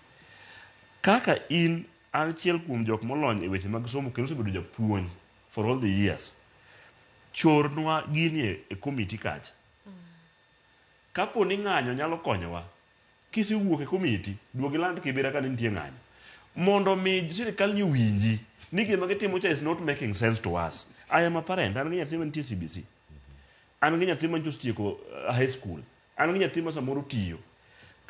Kaka in achiel kuom jok molony e weche mag somo kendo osebedo japuonj for all the years, chornwa gini e committee kacha. Kapo ni ng'anyo nyalo konyowa, kisiwuok e committee duogi land kibira ka nitie ng'anyo, mondo mi sirikal ni winji ni gima gitimo cha is not making sense to us. I am a parent, an gi nyathi mantie CBC, an gi nyathi mantie ostieko high school, an gi nyathi ma samoro tiyo.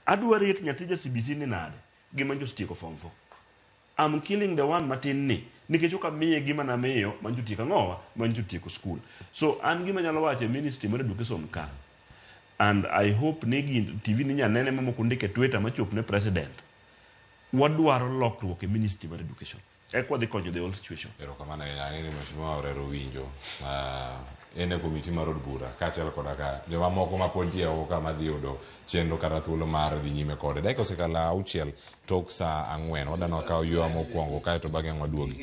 Adwa ret nyathi ja CBC ni nade gima ostieko form 4. I'm killing the one matin ni nikech ok amiye gima namiyo manjo tieko ng'owa manjo tieko school. So an gima nyalo wacho ministry mar education ka, and I hope ni TV ni nyanene mamoko ndike Twitter machop ne president, wadwaro lokruok e ministry mar education ekwa dhi konyo the whole situation. Erokamano ahinya mheshimiwa Orero winjo ene komiti mar od bura kaachiel koda ka joma moko ma pod tie oko kama dhi yudo chenro kata thuolo mar dhi nyime kode. Dakika osekalo 6 tok saa 4 wadano kawo ywa mokwongo kaeto bang'e waduogi.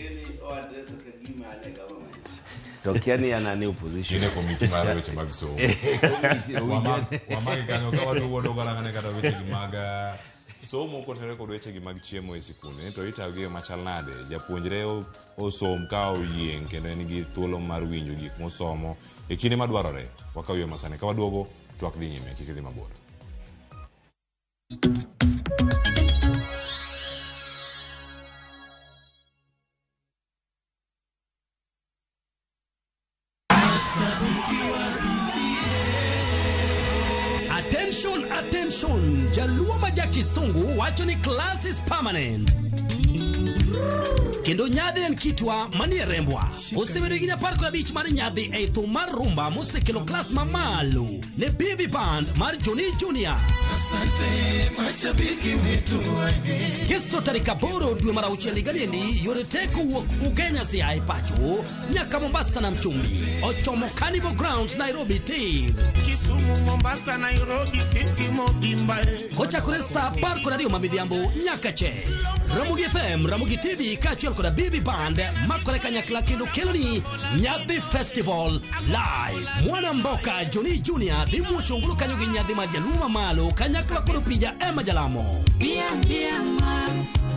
To kiani anani opposition ine komiti mar weche mag somo wamagi kanyo ka waduogo galang'ane kata weche mag somo kotere kod weche mag chiemo e sikunde to itago gi machal nade japuonjre osom ka oyieng kendo en gi thuolo mar winjo gik mosomo e kinde madwarore. Wakaw ywa masani ka waduogo twak dhi nyime, kik dhi mabor. Attention, Jaluo maja Kisungu wacho ni class is permanent. Kendo nyadhi en kitwa manie rembwa osebedo gi nyapar kod abich mar nyadhi e thum mar rumba mosekelo klas mamalo ne BB Band mar Johnny Junior. Asante mashabiki wetu Yeso tarika boro dwe mara ucheli ganiendi yore teko wuok Ugenya si ai pacho nyaka Mombasa na Mchumbi ochomo Carnival Grounds Nairobi tir Kisumu Mombasa Nairobi City Mobimba ochakore saa 10 kod 2 mamidhiambo nyaka che Ramogi FM Ramogi TV kachiel koda BB Band makore kanyakla kendo keloni Nyadhi Festival live. Mwana mboka Johnny Junior dhi muchungulu kanyo gi nyadhi ma Jaluo malo kanyakla kodo pija Emma Jalamo.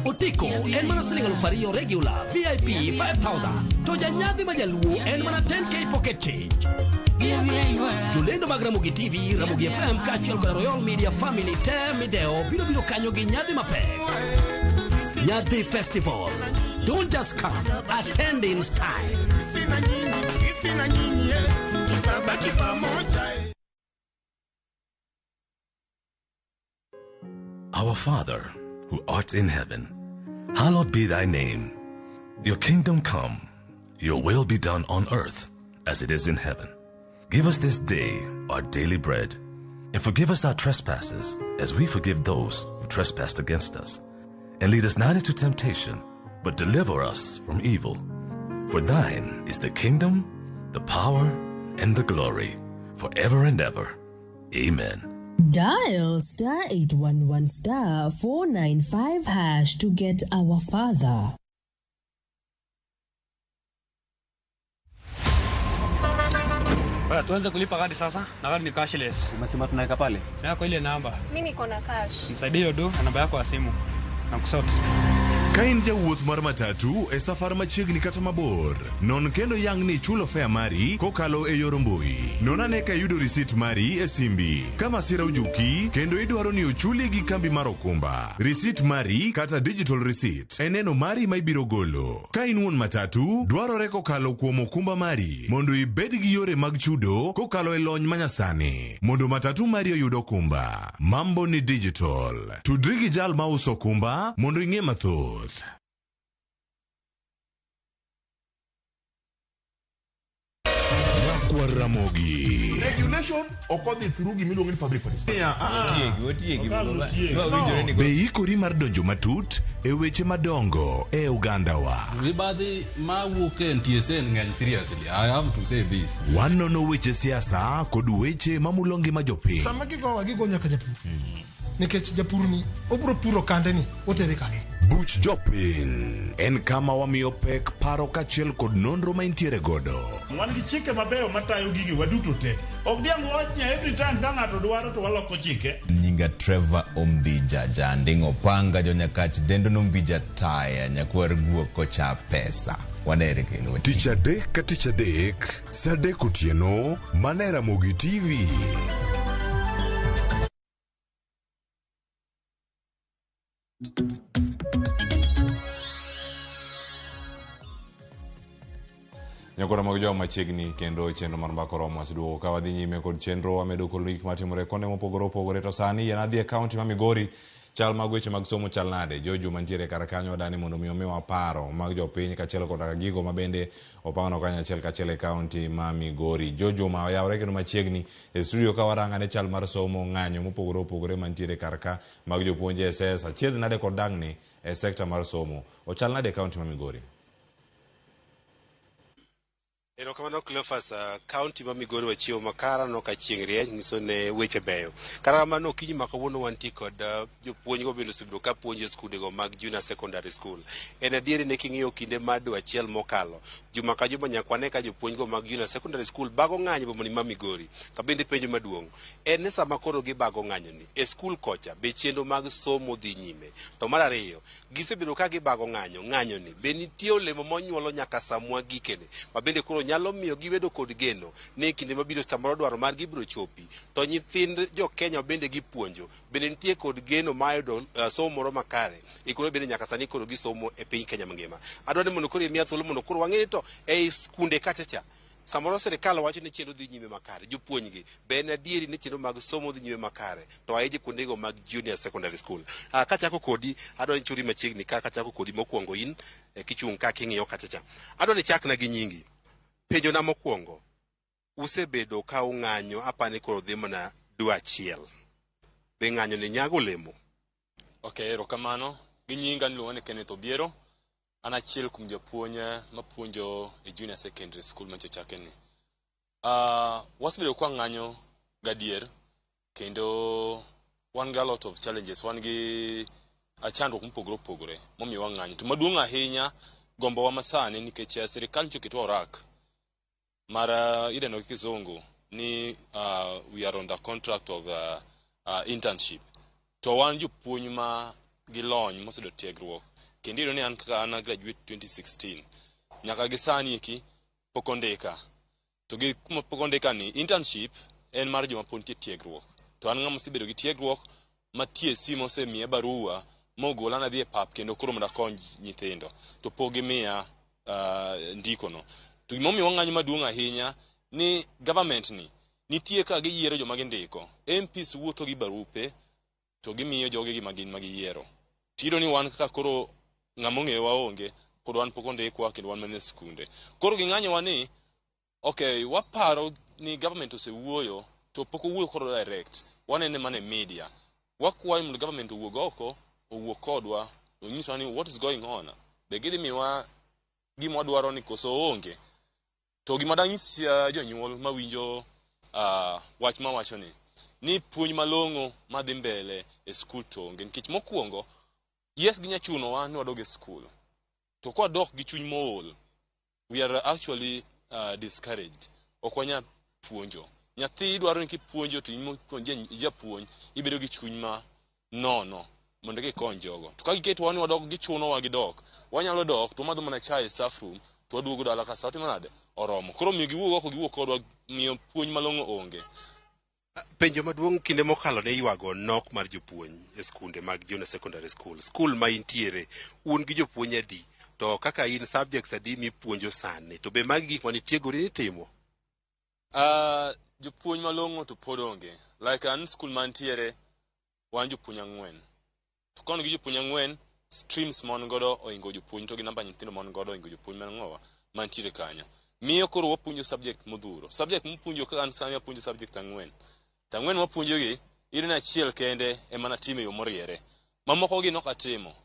Otiko en mana siling 2,000 regular VIP 5,000 to nyadhi ma Jaluo en mana 10k pocket change. Julendo mag Ramogi TV Ramogi FM kachiel koda Royal Media Family Temideo biro kanyo gi nyadhi mapek. Nyadhi Festival. Don't just come, attend in style. Our Father, who art in heaven, hallowed be thy name. Your kingdom come, your will be done on earth as it is in heaven. Give us this day our daily bread, and forgive us our trespasses as we forgive those who trespass against us. And lead us not into temptation, but deliver us from evil. For thine is the kingdom, the power, and the glory, forever and ever. Amen. Dial *811 *495# to get Our Father. Baya tuanze kulipa kadi sasa, na kadi ni cashless. Umesema tunaweka pale? Yako ile namba. Mimi niko na cash. Nisaidie hiyo do na namba yako ya simu. Na kusort. Kain jawuoth mar matatu e safar machiegni kata mabor. Non kendo yang ni chulo fare mari kokalo e yor mbui. Non ane ka yudo risit mari e simbi. Kama sira ujuki kendo idwaro ni uchuli gi kambi mar okumba. Risit mari kata digital receipt e neno mari ma ibiro golo. Ka in wuon matatu dwarore kokalo kuom okumba mari mondo ibed gi yore mag chudo kokalo e lony manyasani. Mondo matatu mari oyud okumba. Mambo ni digital. Tudri gi jal ma uso okumba mondo ing'e mathoth. Ramogi. Regulation occurred through Gimiluongo ni public participation. Be ikori mar donjo matut e weche madongo e Uganda wa. Ribadhi ma wuok e NTSA ng'eny seriously. I have to say this. Wanono weche siasa kod weche mamulongi ma jopiny. Sama gigo nyaka japur. Nikech japur ni obro puro kande ni otere kande. Buch jopiny en kama wamiyo pek paro kachiel kod nonro ma intiere godo. Wan gi chike mabeyo matayo gigi waduto te. Ok diang' wachnya every time ka ng'ato dwaro to waloko chike. Nyinga Trevor Ombija jandingo panga jo Nyakach dendo nombija taya nyakwar guok kocha pesa. Wanere kendo. Tich adek ka tich adek, sa adek otieno, mana Ramogi TV. Nyakora mag jo machiegni kendo chenro mar mbako romo asiduogo ka wadhi nyime kod chenro wamedo kod gik matimore konde mopogore opogore to sani yan adhi e kaunti ma Migori chal mag weche mag somo chal nade Jojo mantiere kar kanyo dani mondo miwa paro mag jopiny kachiel kod gigo mabende opangno kanyo achiel kachiel e kaunti ma Migori. Jojo ma oyawre kendo machiegni e studio ka waranga ne chal mar somo ng'anyo mopogore opogore mantiere kar ka mag jopuonje SS achiedh nade kod dangni e sekta mar somo ochal nade e kaunti ma Migori. Erokamano Cleophas, kaunti ma Migori wachiwo makara no ka chieng' rieny nyiso ne weche beyo. Kata kamano okinyi ma kawuono wanti kod jopuonj go bende osebedo ka puonjo skunde go mag junior secondary school. En adieri ne king'iyo kinde mar dwe achiel mokalo, juma ka juma nyakwane ka jopuonj go mag junior secondary school bago ng'anyo bomani ma Migori. To bende penjo maduong', en ne sama koro gibago ng'anyo ni e skul kocha be chenro mag somo dhi nyime. To mar ariyo, gisebedo ka gibago ng'anyo ni be nitie olemo monyuolo nyaka samwa gikene. Ma bende koro nyalo miyo gibedo kod geno ne kinde mabiro samoro dwaro mar gibiro chopi. To nyithind jo Kenya bende gipuonjo bende nitie kod geno mayudo somo moro makare e koro bende nyaka sani koro gisomo e piny Kenya mangima. Adwaro ni mondo koro imiya thuolo mondo koro wang'e to e skunde kachacha samoro serikal wacho ni chenro dhi nyime makare jopuonjgi be en adieri ni chenro mag somo dhi nyime makare to aije kuondego mag junior secondary school. Kachako kodi adwaro ni churi machiegni kachako kodi mokwongo in kichung' ka king'iyo kachacha adwaro ni chakna gi nyingi. Penjo na mokwongo, usebedo ka ung'anyo apani koro dhi mana dwe achiel. Be ng'anyo ni nyago olemo? Okay, erokamano. Gi nyinga niluongo ni Kenneth Obiero. An achiel kuom jopuonj mapuonjo e junior secondary school manchachake ni. Wasebedo kwa ng'anyo gadier kendo wan ga lot of challenges, wan gi chandruok mopogore opogore momiyo wang'anyo. To maduong' ahinya gombo wa masani nikech sirikal choketwa orak mara ideno kizungu ni we are on the contract of internship. To wan jopuonj ma gilony mosedo tiegruok kendo iyudo ni an graduate 2016 nyaka gisani iki pok ondika. To gi kuma pok ondika ni internship en mar joma pod nitie tiegruok. To an ng'ama osebedo gi tiegruok ma TSC mosemiya barua mogola na dhi e pap kendo koro mondo akony nyithindo to pok gimiya ndikono. To gimomiyo wang'anyo maduong' ahinya ni government ni nitie ka giyiero joma gindiko. MPs wuotho gi barupe to gimiyo joge gi magin magiyiero. Tiro ni wan kaka koro ng'ama ong'eyo waonge kod wan pok ondikwa kendo wan mane skunde. Koro ging'anyo wa ni okay, waparo ni government osewuoyo to pok owuoyo koro direct. Wanene mane media. Wakwayo mondo government owuog oko, owuog kodwa, onyiswa ni what is going on. Be gidhi miwa gima wadwaro ni koso onge. To gima danyis jonyuol mawinjo wach mawacho ni puonj malong'o madhi mbele e skul to onge. Nikech mokwongo, yes ginya chuno wa ni wadog e skul. To kwa dok gi chuny mool, we are actually discouraged. Ok wanya puonjo. Nyathi dwaro ni kipuonjo to imo puonje japuonj ibedo gi chuny ma nono mondo gikony jogo. To ka giketo wani wadok gichuno wa gidok. Wanyalo dok to madho mana chai staff room to waduogo dala ka sauti manade oromo. Koro miyo giwuok oko giwuok kodwa miyo puonj malong'o onge. Penjo maduong' kinde mokalo ne ywago nok mar jopuonj e skunde mag junior secondary school. Skul ma intiere un gi jopuonj adi to kaka in subjects adi mipuonjo sani to be magi gik manitiegori ni timo? Jopuonj malong'o to pod onge. Like an skul mantiere wan jopuonj 4. To kono gi jopuonj 4 streams mon godo oingo jopuonj to gi namba nyithindo mon godo oingo jopuonj mang'owa mantiere kanyo. Miyo koro wapuonjo subject modhuro. Subject mpuonjo ka an sani apuonjo subject 4. To 4 wapuonjo gi in achiel kende emana time yo moriere. Mamoko gi nok atimo.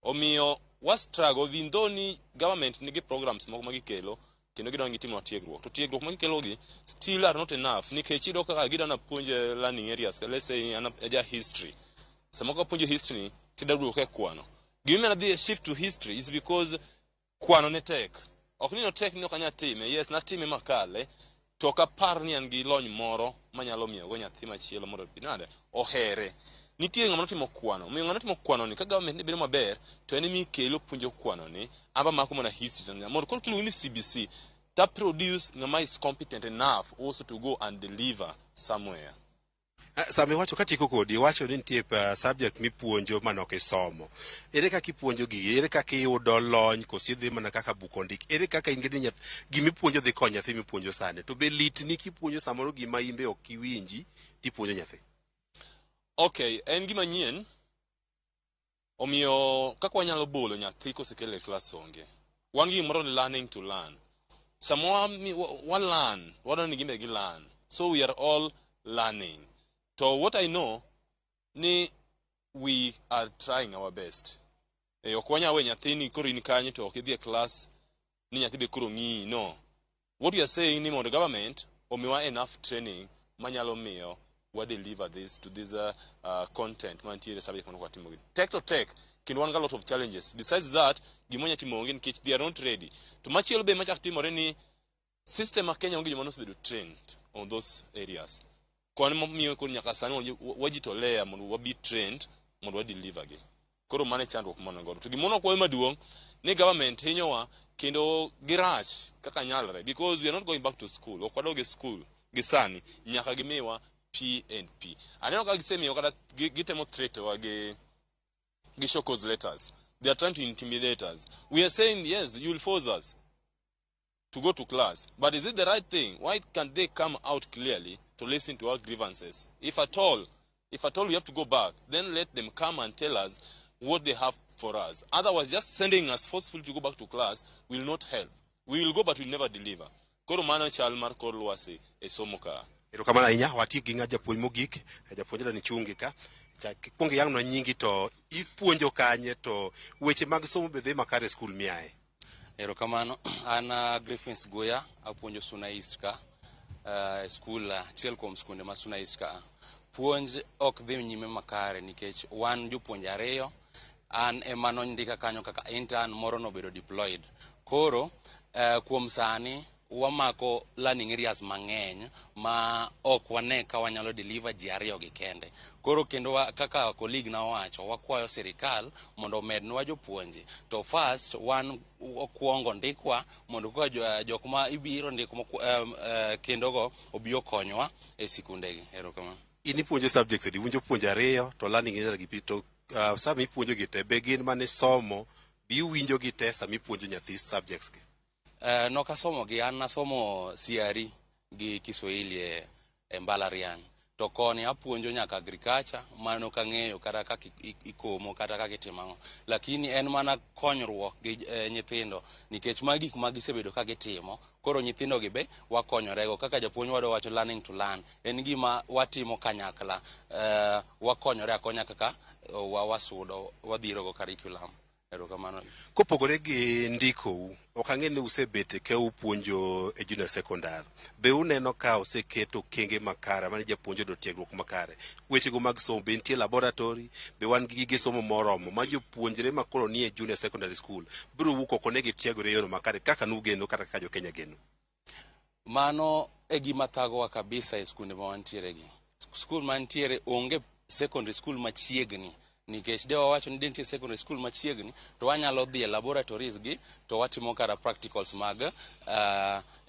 Omiyo struggle vindo ni government nigi programs moko magikelo kendo gidongo gitimo tiegruok. To tiegruok magikelo gi still are not enough nikech ido kaka gidana puonje learning areas. Let's say aja history. Samoko puonjo history tidadruok e kwano. Gimena dhi shift to history is because kwano ne tek. Ok ni no tek ni okanya time. Yes, na time makale. To kapar ni an gi lony moro manyalo miyo go nyathi machielo moro binade ohere. Nitie ng'ama timo kwano. Miyo ng'ama timo kwano ni ka government ni bedo maber to en mi kelo puonjo kwano ni aba mako mana history na mondo kilo ni CBC that produce ng'ama is competent enough also to go and deliver somewhere. Sami wacho katiko kodi wacho ni nitie subject mipuonjo manok isomo. Ere kaka ipuonjo gi, ere kaka iyudo lony kosidhi mana kaka buko ndik. Ere kaka ingedi nyathi gimipuonjo dhi konya nyathi mipuonjo sane. To be lit ni kipuonjo samoro gima imbe ok iwinji tipuonjo nyathi. Okay, en gima nyien. Omiyo kaka wanyalo bolo nyathi kosekele class onge. Wan gi moro learning to learn. Samoa wa learn, wadon ni gimbe gi learn. So we are all learning. So what I know ni we are trying our best. Okwanya we nyathi ni koro in kanye to ok idhi class ni nyathi be koro ng'i no. What we are saying ni mondo government omiwa enough training manyalo miyo what deliver this to this content mantiere subject mano kwatimo gi tech to tech kin wan ga lot of challenges. Besides that gimonya timo onge nikech they are not ready. To machielo be machak timore ni system ma Kenya onge joma nosebedo trained on those areas. Kwani miyo koro nyaka sani wajitolea mondo wabi trained mondo wa deliver gi. Koro mane chandruok mano godo. To gimono kwa maduong' ni government hinyowa kendo girach kaka nyalre because we are not going back to school. Okwadoge school gisani nyaka gimiwa PNP. Aneno ka gisemiyo kata gitemo threat wa gi show cause letters. They are trying to intimidate us. We are saying yes, you will force us to go to class. But is it the right thing? Why can't they come out clearly to listen to our grievances? If at all we have to go back, then let them come and tell us what they have for us. Otherwise, just sending us forcefully to go back to class will not help. We will go but we will never deliver. Koro mano chal mar kor lwasi e somo ka. Erokamano ahinya watiek gi japuonj mogik, japuonjra ni chungi ka. Kwongo yang na nyingi to ipuonjo kanye to weche mag somo be dhi makare skul miae. Erokamano ana Griffins Goya apuonjo Suna East ka skul achiel kuom skunde ma Suna East ka. Puonj ok dhi nyime makare nikech wan jopuonj ariyo an emano ndika kanyo kaka intern moro no bedo deployed. Koro kuom sani wamako learning areas mang'eny ma ok wane ka wanyalo deliver ji ariyo gi kende. Koro kendo kaka colleague na wacho wakwayo sirikal mondo mednwa jopuonje. To first wan okuongo ndikwa mondo ka jok ma ibiro ndiko kendo go obiyo konywa e sikunde gi. Erokamano. Ini puonjo subjects edi winjo puonjo ariyo to learning area gi pito sama ipuonjo gi te be gin mane somo bi winjo gi te sama ipuonjo nyathi subjects gi. No kasomo gi an nasomo CRE gi Kiswahili e mbalariany. To koni apuonjo nyaka agriculture mano kang'eyo kata kaka ikomo kata kaka itimo. Lakini en mana konyruok gi nyithindo nikech magi gik ma gisebedo ka gitimo. Koro nyithindo gi be wakonyorego kaka japuonj wado wacho learning to learn. En gima watimo kanyakla. Wakonyore akonya kaka wasudo wadhirogo curriculum. Erokamano. Kopogore gi ndiko ok ang'e ni usebete ke upuonjo e junior secondary. Be uneno ka oseketo kenge makare mane japuonjo do tiegruok makare. Wechego mag somo be nitie laboratory be wan gi gige somo moromo ma jopuonjre makoro nie junior secondary school biro wuok oko ne gi tiegore yono makare kaka nugeno kata ka jo Kenya geno. Mano e gima thagowa kabisa e skunde ma wantiere gi. Skul mantiere onge secondary school machiegni, nikech de wawacho ni nitie secondary school machiegni to wanyalo dhi e laboratories gi to watimo kara practicals mag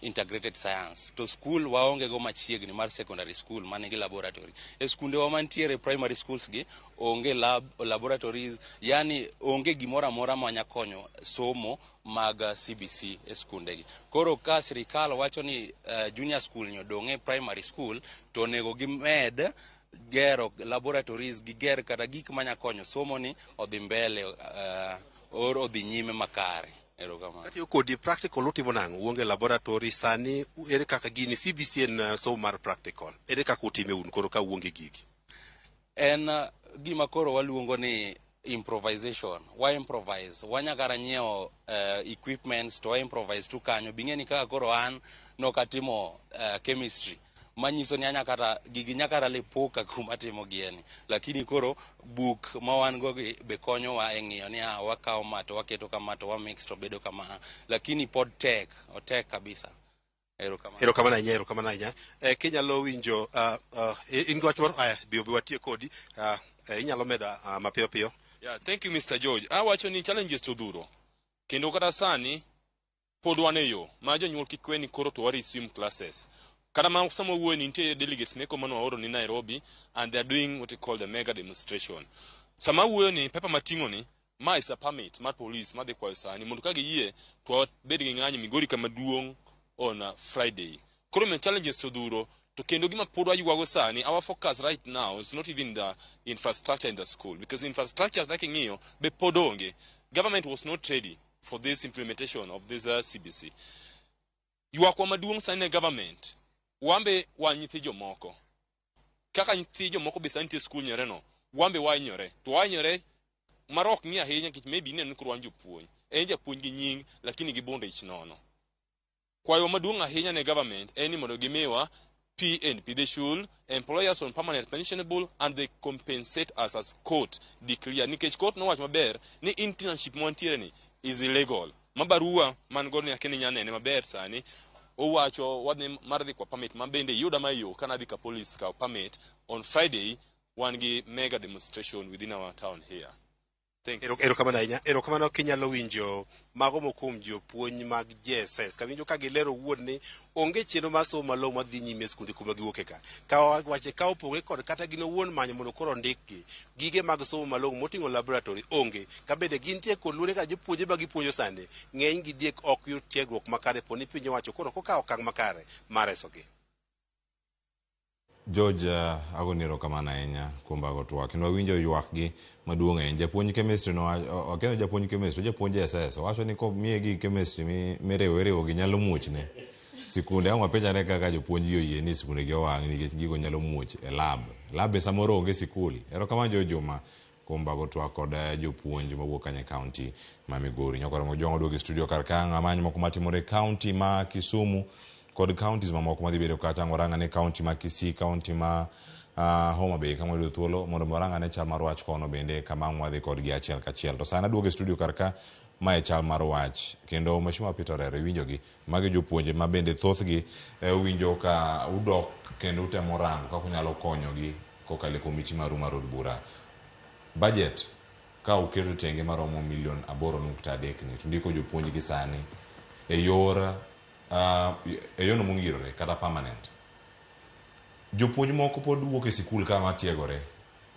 integrated science. To school waonge go machiegni mar secondary school manigi laboratory. E skunde wa mantiere primary schools gi onge laboratories, yani onge gimora mora ma nyakonyo somo mag CBC e skunde gi. Koro ka sirikal wacho ni junior school ni odonge primary school, to onego gimed gero laboratories gi ger kata gik manyakonyo somo ni odhi mbele or odhi nyime makare. Kati kodi practical utimo nango uonge laboratory sani ere kaka gini CBC en somo mar practical ere kaka utime un koro ka uonge gigi? En gima koro waluongo ni improvisation. Wa improvise, wanyagara nyiewo equipments to wa improvise tu kanyo. Bingeni kaka koro an nokatimo chemistry, manyiso ni anyakata gigi nyakara lepoka kuma timo gieni, lakini koro book ma wan go be konyo wa e ng'iyo ni wakawo mato waketo kama to wa mix to bedo kama, lakini pod tek kabisa. Erokamano ahinya. Kinyalo winjo in gwach moro bi watie kodi inyalo meda mapiyo piyo. Yeah, thank you Mr. George. Awacho ni challenges to dhuro. Kendo kata sani pod wan e yo ma jonyuol kik we ni koro to resume classes. Kata ma samo wuoyo ni nitie delegates meko mano waoro ni Nairobi, and they are doing what we call the mega demonstration. Sama wuoyo ni pepa matingo ni ma is a permit mar police ma de kwa sani mondo ka giyie to bed gi ng'anyo Migori kama duong on Friday. Koro men challenges to dhuro to kendo gima pod wayuago sani, our focus right now is not even the infrastructure in the school, because infrastructure like ng'iyo be pod onge. Government was not ready for this implementation of this CBC. Yuakwa maduong sani ne government wambe wa nyithi jomoko kaka nyithi jomoko be santie school nyere no wambe wanyore to wanyore marok ngi ahinya kich maybe ne kuro wanjo puonj japuonj gi nying lakini gi bonde ich nono. Kwayo maduong ahinya ne government eni mondo gimiwa PNP, they should employ us on permanent pensionable and they compensate us as court declare. Nikech court no wach maber ni internship montiere ni is illegal. Mabarua man go ni akeni nyanene maber sani owacho wadni mar dhi kwa permit mabende yuda mayo kana dhi ka police ka permit on Friday wan gi mega demonstration within our town here. Thank you. Erokamano kinyalo winjo mago mokum jopuonj mag JSS ka winjo ka gilero wuon ni onge cheno masomo malo madhi nyime skunde kuma giwuoke ka wache ka opoge kod kata gino wuon manyo mondo koro ndikgi gige mag somo malo moting'o laboratory onge ka bende gintie kod luore ka jopuonje ba gipuonjo sande ng'eny gi diek ok yud tiegruok makare poni piny owacho koro koka okang' makare mar resogi. George, agoni erokamano ahinya kuom bago twak kendo winjo ywak gi maduong' ahinya. Japuonj chemistry no okendo japuonj chemistry, japuonj SS wacho ni ko miye gi chemistry miriwo gi nyalo muochne sikunde. Ang' wapenjane kaka jopuonj gi oyie ni sikunde gi owang' nikech gigo nyalo muoch e lab samoro onge sikul. Erokamano Juma kuom bago twak kod jopuonj mawuok kanye county ma Migori. Nyakoro jongo duogo e studio kar ka ng'amany moko matimore county ma Kisumu kod counties mamoko madhi bedo kata ng'oranga ne county ma Kisii, county ma Homa Bay kama yudo thuolo mondo moranga ne chal mar wach kono bende kama mwadhi kod gi achiel kachiel. To sana duogo e studio karka ma e chal mar wach kendo Mheshimiwa Peter Orere winjo gi magi jopuonje ma bende thoth gi winjo ka udok kendo utemo rango kaka unyalo konyo gi kokale komiti maru mar od bura. Budget ka uketo tenge maromo milion 8.3 ni tundiko jopuonje gi sani e yono mongirore kata permanent. Jopuonj moko pod wuok e sikul kama tiegore.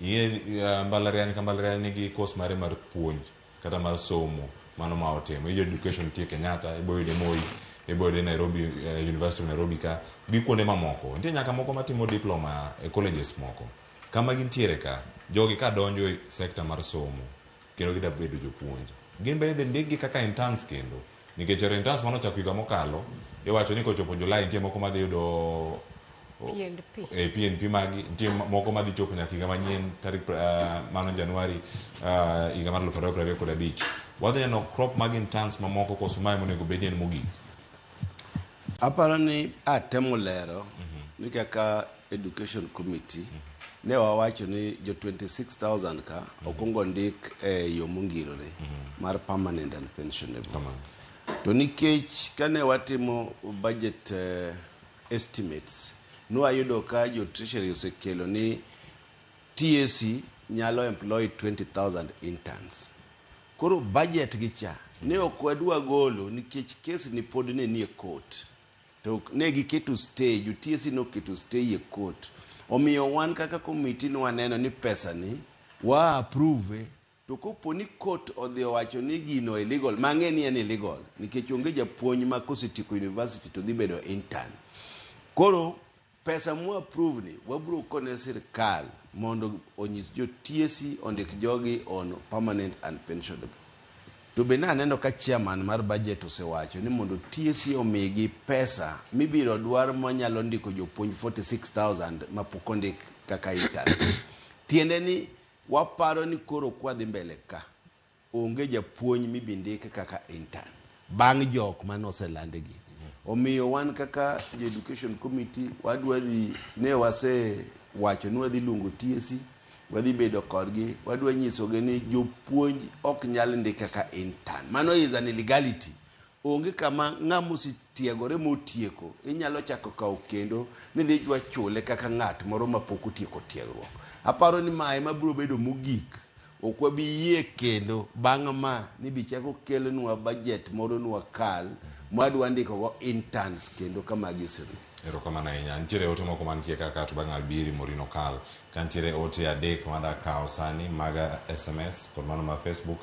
Mbalariany ka mbalariany nigi course mare mar puonj kata mar somo mano ma otimo. Education tie Kenyatta, iboyude Moi, iboyude Nairobi, University of Nairobi ka gi kuonde mamoko. Nitie nyaka moko matimo diploma e colleges moko. Kama gintiere ka, jogi ka donjo e sekta mar somo kendo gida bedo jopuonj. Gin bende ndikgi kaka interns kendo. Nikech interns mano chako higa mokalo, iwacho ni kochopo Julai nitie moko madhi yudo PNP magi, nitie moko madhi chopo nyaka higa manyien tarik mano Januari higa mar 2025. Wadhi neno crop mag interns mamoko koso mae monego bedi en mogik. Aparo ni atemo lero ni kaka education committee ne wawacho ni jo 26,000 ka okongo ndik e yo mongirore mar permanent and pensionable. To nikech kane watimo budget estimates nwayudo ka jo treasury osekelo ni TSC nyalo employ 20,000 interns. Koro budget gi cha ne ok wadwa golo nikech case ni pod ne nie court. To ne giketo stay, jo TSC no keto stay e court. Omiyo wan kaka committee no waneno ni pesa ni wa approve to kopo ni court odhi owacho ni gino illegal, mang'e ni en illegal nikech onge japuonj ma kosetieko university to dhi bedo intern. Koro pesa mu approve ni wabro kone sirkal mondo onyis jo TSC ondik jogi on permanent and pensionable. To be na neno ka chairman mar budget osewacho ni mondo TSC omigi pesa mibiro dwar manyalo ndiko jopuonj 46,000 mapok ondik kaka interns. Tiende ni waparo ni koro kwadhi mbele ka onge japuonj mibindik kaka intern bang' jok manoselandegi. Omiyo wan kaka education committee wadwa dhi ne wase wacho ni wadhi luongo TSC, wadhi bedo kodgi, wadwa nyisogi ni jopuonj ok nyal ndika ka intern. Mano is an illegality. Onge kama ng'amusi tiegore motieko inyalo chako kawo kendo ni dhi jwa chule kaka ng'at moro mapok otieko tiegruok. Aparo ni mae mabiro bedo mogik. Ok wabi yie kendo bang' ma ni bichako kelonwa budget moro nwa kal mwadwa ndiko go interns kendo kama gisuru. Erokamano ahinya. Nitiere ote moko mantie kaka to bang' albiri morino kal. Kantiere ote adek mada kao sani maga SMS kod mano ma Facebook.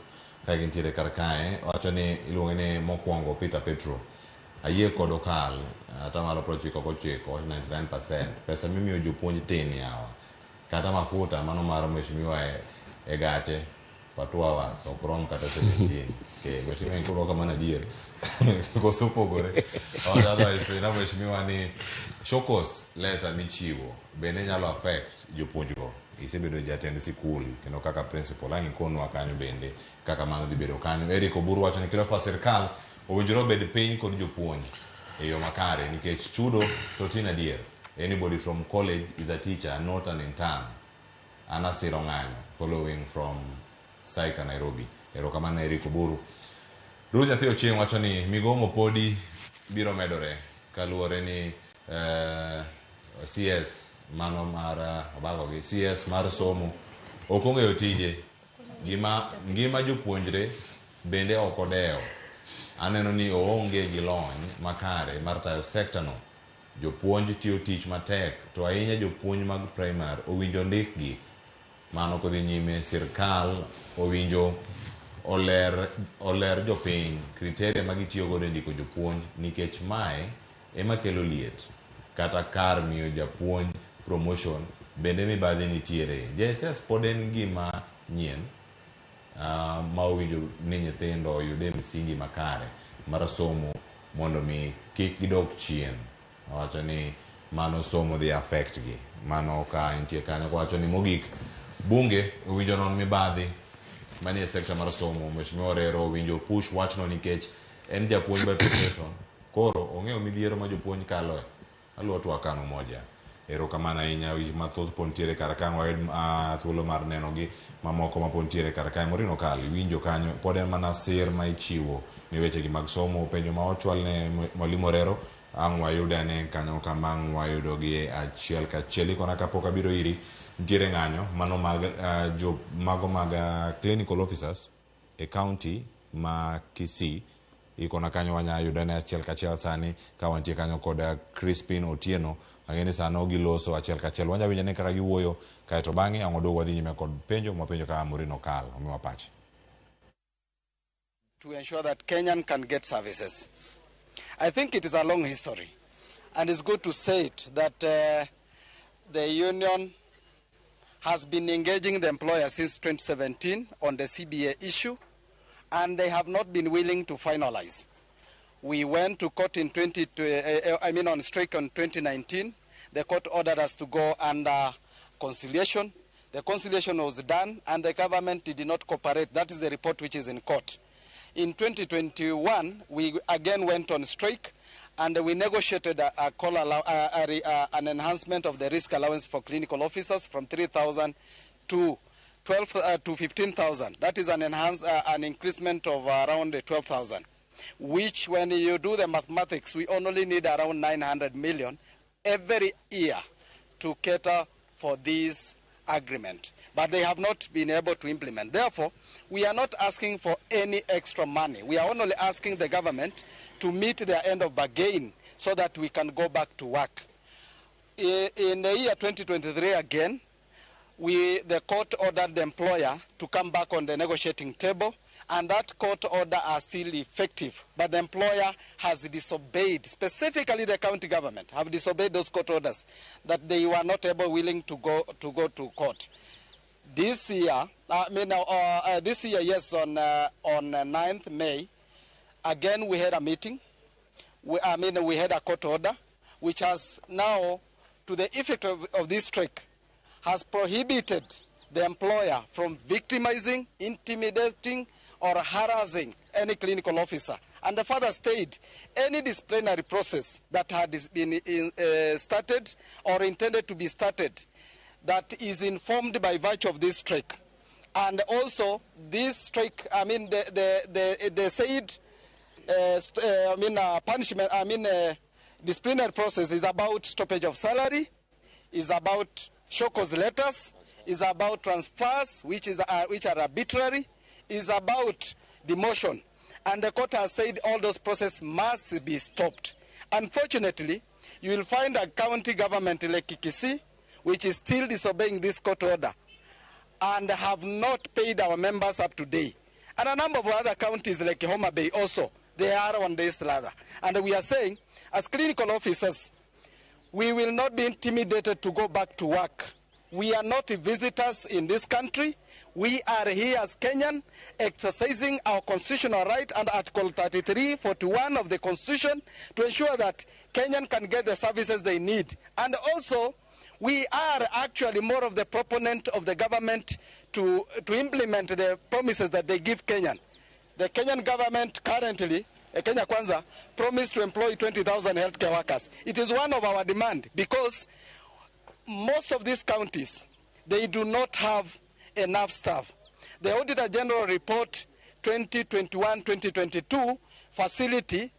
Ka gintiere kar kae wacho ni iluonge ni mokwongo Peter Petro. Ayie kod okal atamalo 99 99%. Pesa mimiyo jopuonj tin yawa. Kata mafuta mano maro mheshimiwa e gache patwa was okrom kata 17 ke mheshimiwa nkuro kama na dier kosopogore otherwise na mheshimiwa ni shokos letter michiwo bende nyalo affect jopuonjgo isebedo jatend sikul kendo kaka principal angi konwa kanyo bende kaka mano dhi bedo kanyo. Eric Oburu wacho ni kilo fa sirkal owinjore bed piny kod jopuonj e yo makare nikech chudo to tin adier. Anybody from college is a teacher, not an intern. Ana Sirong'anyo, following from Saika, Nairobi. Erokamano Eric Oburu. Ruth Nyathi Ochieng' wacho ni migomo podi biro medore kaluwore ni CS mano mar obagogi CS mar somo ok ong'eyo tije ngima jopuonjre bende ok odewo. Aneno ni oonge gi lony makare mar tayo sekta no. Jopuonj tiyo tich matek to ahinya jopuonj mag primary owinjo ndikgi. Mano kodhi nyime sirkal owinjo oler jopiny kriteria magitiyo godo ndiko jopuonj nikech mae ema kelo liet kata kar miyo japuonj promotion bende mibadhi nitiere. JSS pod en gima nyien ma owinjo ni nyithindo oyude msingi makare mar somo mondo mi kik gidog chien. Wacho ni mano somo dhi affect gi. Mano ka intie kanyo wacho ni mogik bunge owinjo non mibadhi manie sekta mar somo. Mheshimiwa Orero owinjo push wachno nikech en japuonj by profession koro ong'eyo midhiero ma jopuonj kaloe. Aluo tu akano moja. Erokamano ahinya wich mathoth pontiere kar kanyo wayud thuolo mar neno gi mamoko ma pontiere kar kanyo morino kal winjo kanyo pod en mana sir ma ichiwo ni weche gi mag somo penjo ma ochwal ne Mwalimu Orero ang' wayude ne kanyo kama ang' wayudo gi achiel kachiel ikona kapok abiro iri ntiere ng'anyo mano mag mago mag clinical officers e county ma Kisii ikona kanyo wanya yudo ne achiel kachiel sani ka wantie kanyo kod Crispin Otieno ang'eni sano giloso achiel kachiel wanya winjo ne kaka giwuoyo kaeto bang'e ang' oduog wadhi nyime kod penjo mapenjo ka Morino kal omiwa pache. To ensure that Kenyan can get services. I think it is a long history, and it's good to say it that the union has been engaging the employer since 2017 on the CBA issue, and they have not been willing to finalize. We went to court in on strike on 2019. The court ordered us to go under conciliation. The conciliation was done, and the government did not cooperate. That is the report which is in court. In 2021, we again went on strike, and we negotiated an enhancement of the risk allowance for clinical officers from 3,000 to 15,000. That is an increasement of around 12,000. which when you do the mathematics, we only need around 900 million every year to cater for this agreement. But they have not been able to implement. Therefore, we are not asking for any extra money. We are only asking the government to meet their end of bargain so that we can go back to work. In the year 2023 again, the court ordered the employer to come back on the negotiating table, and that court order are still effective. But the employer has disobeyed, specifically the county government, have disobeyed those court orders, that they were not willing to go to court. This year, yes, on 9th May, again we had a meeting. We had a court order, which has now, to the effect of this strike, has prohibited the employer from victimizing, intimidating, or harassing any clinical officer. And the further state, any disciplinary process that had been started or intended to be started that is informed by virtue of this strike. And also, this strike, the said punishment, disciplinary process is about stoppage of salary, is about show cause letters, is about transfers, which are arbitrary, is about demotion. And the court has said all those processes must be stopped. Unfortunately, you will find a county government like Kisii, which is still disobeying this court order and have not paid our members up to date. And a number of other counties like Homa Bay also, they are on this ladder. And we are saying, as clinical officers, we will not be intimidated to go back to work. We are not visitors in this country. We are here as Kenyan, exercising our constitutional right under Article 33(41) of the Constitution to ensure that Kenyan can get the services they need. And also, we are actually more of the proponent of the government to implement the promises that they give Kenyan. The Kenyan government currently, Kenya Kwanza, promised to employ 20,000 healthcare workers. It is one of our demand because most of these counties, they do not have enough staff. The Auditor General Report 2021-2022 facility,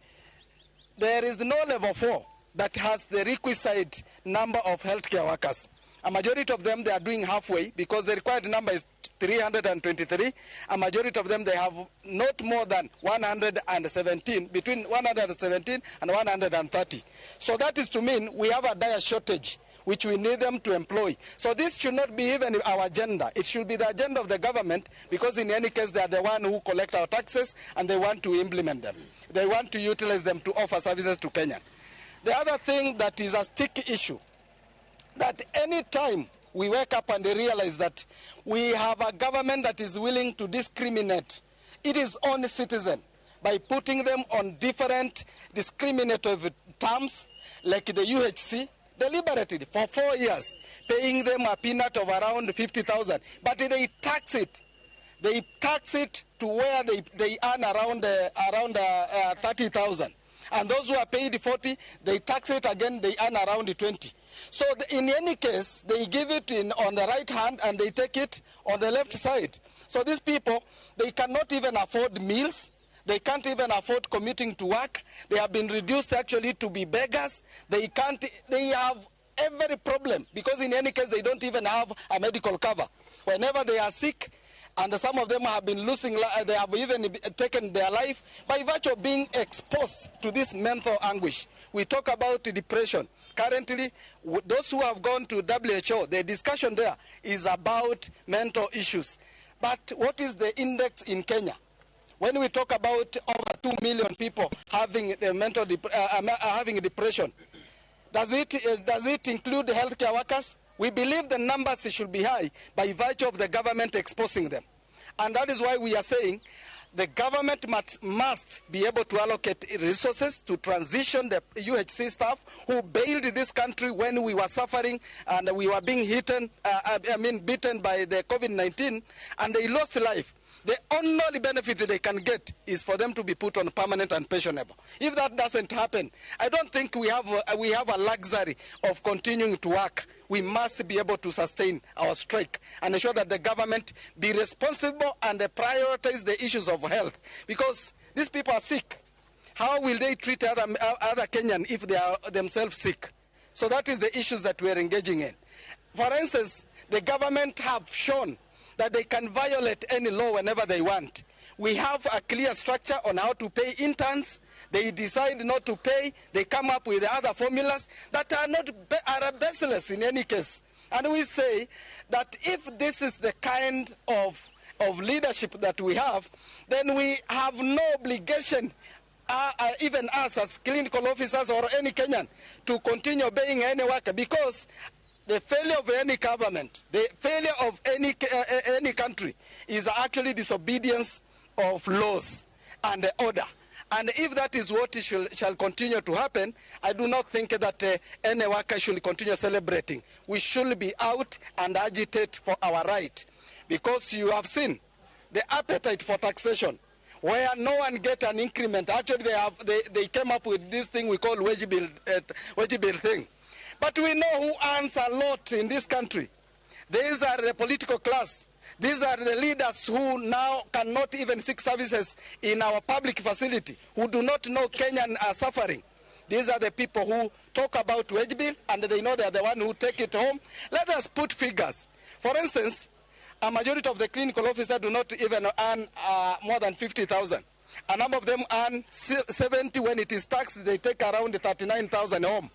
there is no level 4 that has the requisite number of healthcare workers. A majority of them, they are doing halfway because the required number is 323. A majority of them, they have not more than 117, between 117 and 130. So that is to mean we have a dire shortage, which we need them to employ. So this should not be even our agenda. It should be the agenda of the government, because in any case, they are the one who collect our taxes and they want to implement them. They want to utilize them to offer services to Kenya. The other thing that is a sticky issue, that any time we wake up and realize that we have a government that is willing to discriminate its own citizen by putting them on different discriminative terms, like the UHC, deliberately for 4 years, paying them a peanut of around 50,000, but they tax it. They tax it to where they earn around 30,000. And those who are paid 40, they tax it again, they earn around 20. So in any case, they give it on the right hand and they take it on the left side. So these people, they cannot even afford meals. They can't even afford commuting to work. They have been reduced actually to be beggars. They have every problem because in any case, they don't even have a medical cover. Whenever they are sick, and some of them have been losing, they have even taken their life by virtue of being exposed to this mental anguish. We talk about depression. Currently, those who have gone to WHO, the discussion there is about mental issues. But what is the index in Kenya? When we talk about over 2 million people having having depression, does it include healthcare workers? We believe the numbers should be high by virtue of the government exposing them. And that is why we are saying the government must be able to allocate resources to transition the UHC staff who bailed this country when we were suffering and we were being beaten by the COVID-19, and they lost life. The only benefit they can get is for them to be put on permanent and pensionable. If that doesn't happen, I don't think we have a luxury of continuing to work. We must be able to sustain our strike and ensure that the government be responsible and prioritize the issues of health, because these people are sick. how will they treat other Kenyan if they are themselves sick? So that is the issues that we are engaging in. For instance, the government have shown that they can violate any law whenever they want. We have a clear structure on how to pay interns. They decide not to pay. They come up with other formulas that are baseless in any case. And we say that if this is the kind of leadership that we have, then we have no obligation, even us as clinical officers or any Kenyan, to continue obeying any worker, because the failure of any government, the failure of any country is actually disobedience of laws and order. And if that is what shall continue to happen, I do not think that any worker should continue celebrating. We should be out and agitate for our right, because you have seen the appetite for taxation, where no one get an increment. Actually, they came up with this thing we call wage bill thing. But we know who earns a lot in this country. These are the political class. These are the leaders who now cannot even seek services in our public facility, who do not know Kenyan are suffering. These are the people who talk about wage bill, and they know they are the one who take it home. Let us put figures. For instance, a majority of the clinical officers do not even earn more than 50,000. A number of them earn 70. When it is taxed, they take around 39,000 home.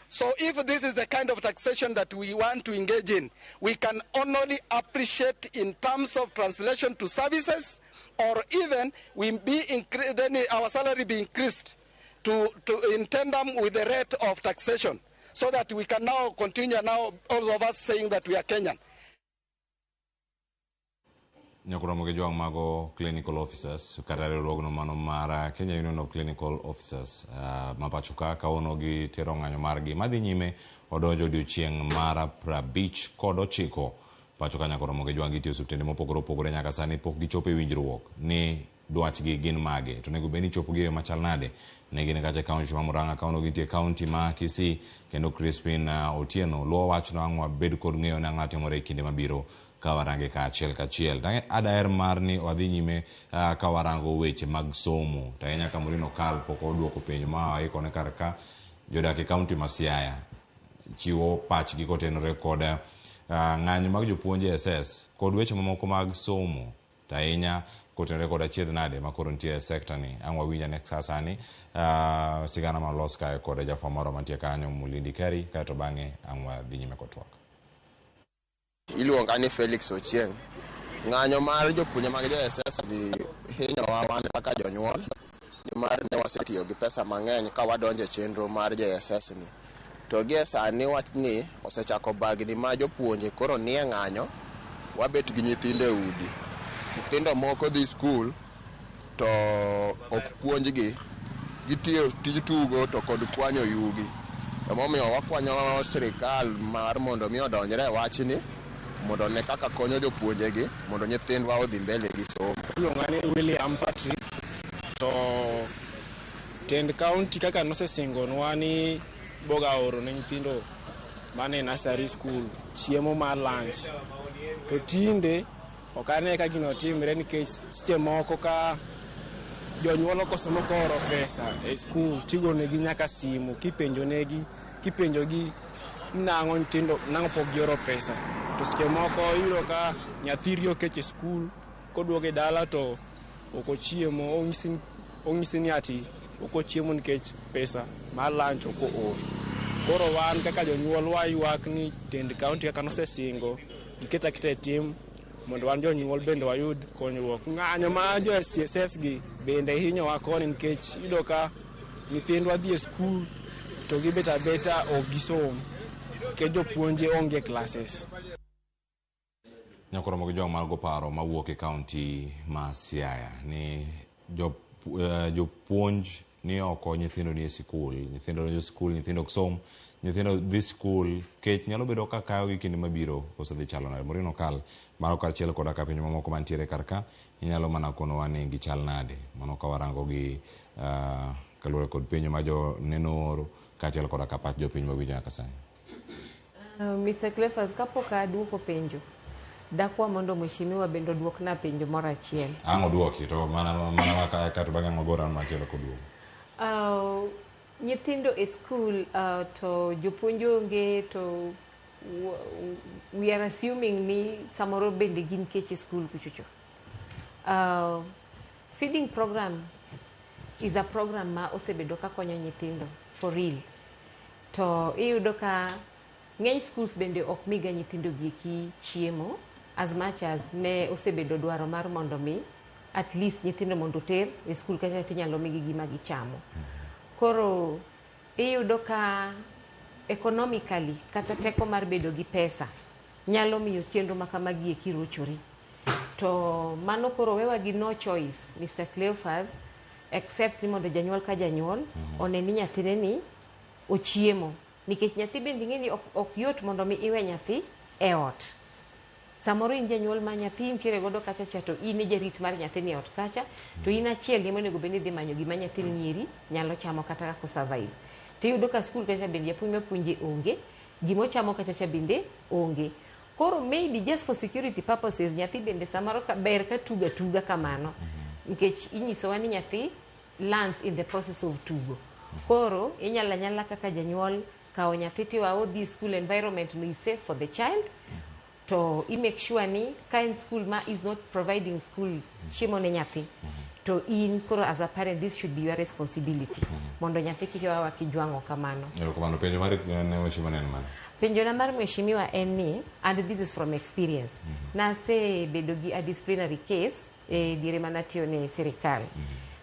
So if this is the kind of taxation that we want to engage in, we can only appreciate in terms of translation to services, or even then our salary be increased to in tandem with the rate of taxation, so that we can now continue all of us saying that we are Kenyan. Nyakuramu ke juang mago clinical officers karare rogno mano mara Kenya Union of Clinical Officers mapachuka kaono gi tero ng'anyo margi madhi nyime odonjo odiochieng' mara 50 kod 9 pachuka nyakuramu ke juang gi tiyo subtende mopogore opogore nyaka sani pok gichopo e winjruok ni dwachgi gin mage to nego beni chopo gi machal nade ne gin kacha county ma Murang'a kaono gitie county ma Kisii kendo Crispin Otieno luwo wachno ang'wa bed kod ng'eyo ne ang'o timore e kinde mabiro kawarange ka achiel tange adaer mar ni wadhi nyime kawarango weche mag somo to nyaka Murino Kal pok oduoko penjo ma ikone kar ka jodak e kaunti ma Siaya chiwo pachgi kotenore kod ng'anyo mag jopuonje SS kod weche mamoko mag somo to ahinya kotenore kod achiedh nade makoro nitie sekta ni ang'wa winja ne sasani sigana malos kae kod jafwamoro mantie kanyo Mulindi Keri kaeto bang'e ang'wa dhi nyime kotwak. Iluonga ni Felix Ochieng. Ng'anyo mar jopuonje mag SS dhi hinyowa wan kaka jonyuol, nimar ne wasetiyo gi pesa mang'eny ka wadonjo e chenro mar JSS ni. To gie sani wachni osechako bagni ma jopuonje koro nie ng'anyo, wabet gi nyithindo e udi. Nyithindo moko dhi skul to ok puonjgi, gitiyo tij tugo to kod kwanyo yugi. Emomiyo wakwanyo sirikal mar mondo mi odonjre e wachni, mondo ne kaka konyo jopuonjegi mondo nyithindwa odhi mbele gi somo. Iluonga ni William Patrick. To tend county kaka nosesingonwa ni boga oro ne nyithindo mane nursery school chiemo mar lunch. To tinde ok ane ka gino timre nikech seche moko ka jonyuol okosomo koro pesa e school tigonegi nyaka simu kipenjogi nang'o nyithindo nang'o pok gioro pesa. To seche moko iyudo ka nyathi riyo kech e skul koduogo e dala to ok ochiemo, onyisi ni ati ok ochiemo nikech pesa mar lunch ok oori. Koro wan kaka jonyuol waywak ni tend county kaka nosesingo iketa e tim mondo wan jonyuol bende wayud konyruok. Ng'anyo ma jo CSS gi bende hinyowa koni nikech iyudo ka nyithindwa dhi e skul to gibet abeta ok gisom ke jopuonje onge classes. Nyakoromo gi jong margo paro mawuok e kaunti ma Siaya ni jopuonj ni oko nyithindo ni e sikul, nyithindo donjo sikul, nyithindo ok som, nyithindo dhi sikul kech nyalo bedo ka kayo gi kinde mabiro osedhi chalo nade. Murino Kal maro kaachiel koda ka pinyo mamoko mantiere kar ka inyalo mana konowa ni gichal nade mano ka warango gi kaluwore kod pinyo ma jo neno kaachiel koda ka pach jopiny mawinjo nyaka sani. Mr. Cleophas, kapok aduoko penjo, dakwa mondo mheshimiwa bendo duokna penjo moro achiel. Ang' oduoki to mana ka to bang'e magora machielo koduogo. Nyithindo e school to jopuonj onge to we are assuming ni samoro bende gin kech e school kuchocho. Feeding program is a program ma osebedo ka konyo nyithindo for real. To iyudo ka ng'eny schools bende ok miga nyithindo gieki chiemo as much as ne osebedo dwaro mar mondo mi at least nyithindo mondo ter e school kata tinyalo migi gima gichamo. Koro iyudo ka economically kata teko mar bedo gi pesa nyalo miyo chenro makamagi eki rochori. To mano koro wewa gi no choice Mr. Cleophas except ni mondo janyuol ka janyuol one ni nyathine ni ochiemo, nikech nyathi bende ng'eni ok yot mondo mi iwe nyathi e ot. Samoro in janyuol ma nyathi ntiere godo kacha cha to in e jarit mar nyathi ni ot kacha to in achiel ni monego bende dhi manyo gima nyathi nieri nyalo chamo kata kako survive. Tiyudo ka school kacha bende japuonj mapuonje onge, gimo chamo kacha cha bende onge. Koro maybe just for security purposes nyathi bende samoro ka ber ka tuga kamano. Nikech inyisowa ni nyathi learns in the process of tugo. Koro inyala kaka janyuol kao nyathi tiwa odhi school environment no is safe for the child. To I make sure ni kind school ma is not providing school chiemo ne nyathi. To in koro as a parent this should be your responsibility. Mondo nyathi kik wawa kijwango kamano. Kamano penjo mari ne mheshimiwa nen man. Penjo na mar mheshimiwa en ni, and this is from experience. Nase bedo gi a disciplinary case diere manatiyo ne serikal.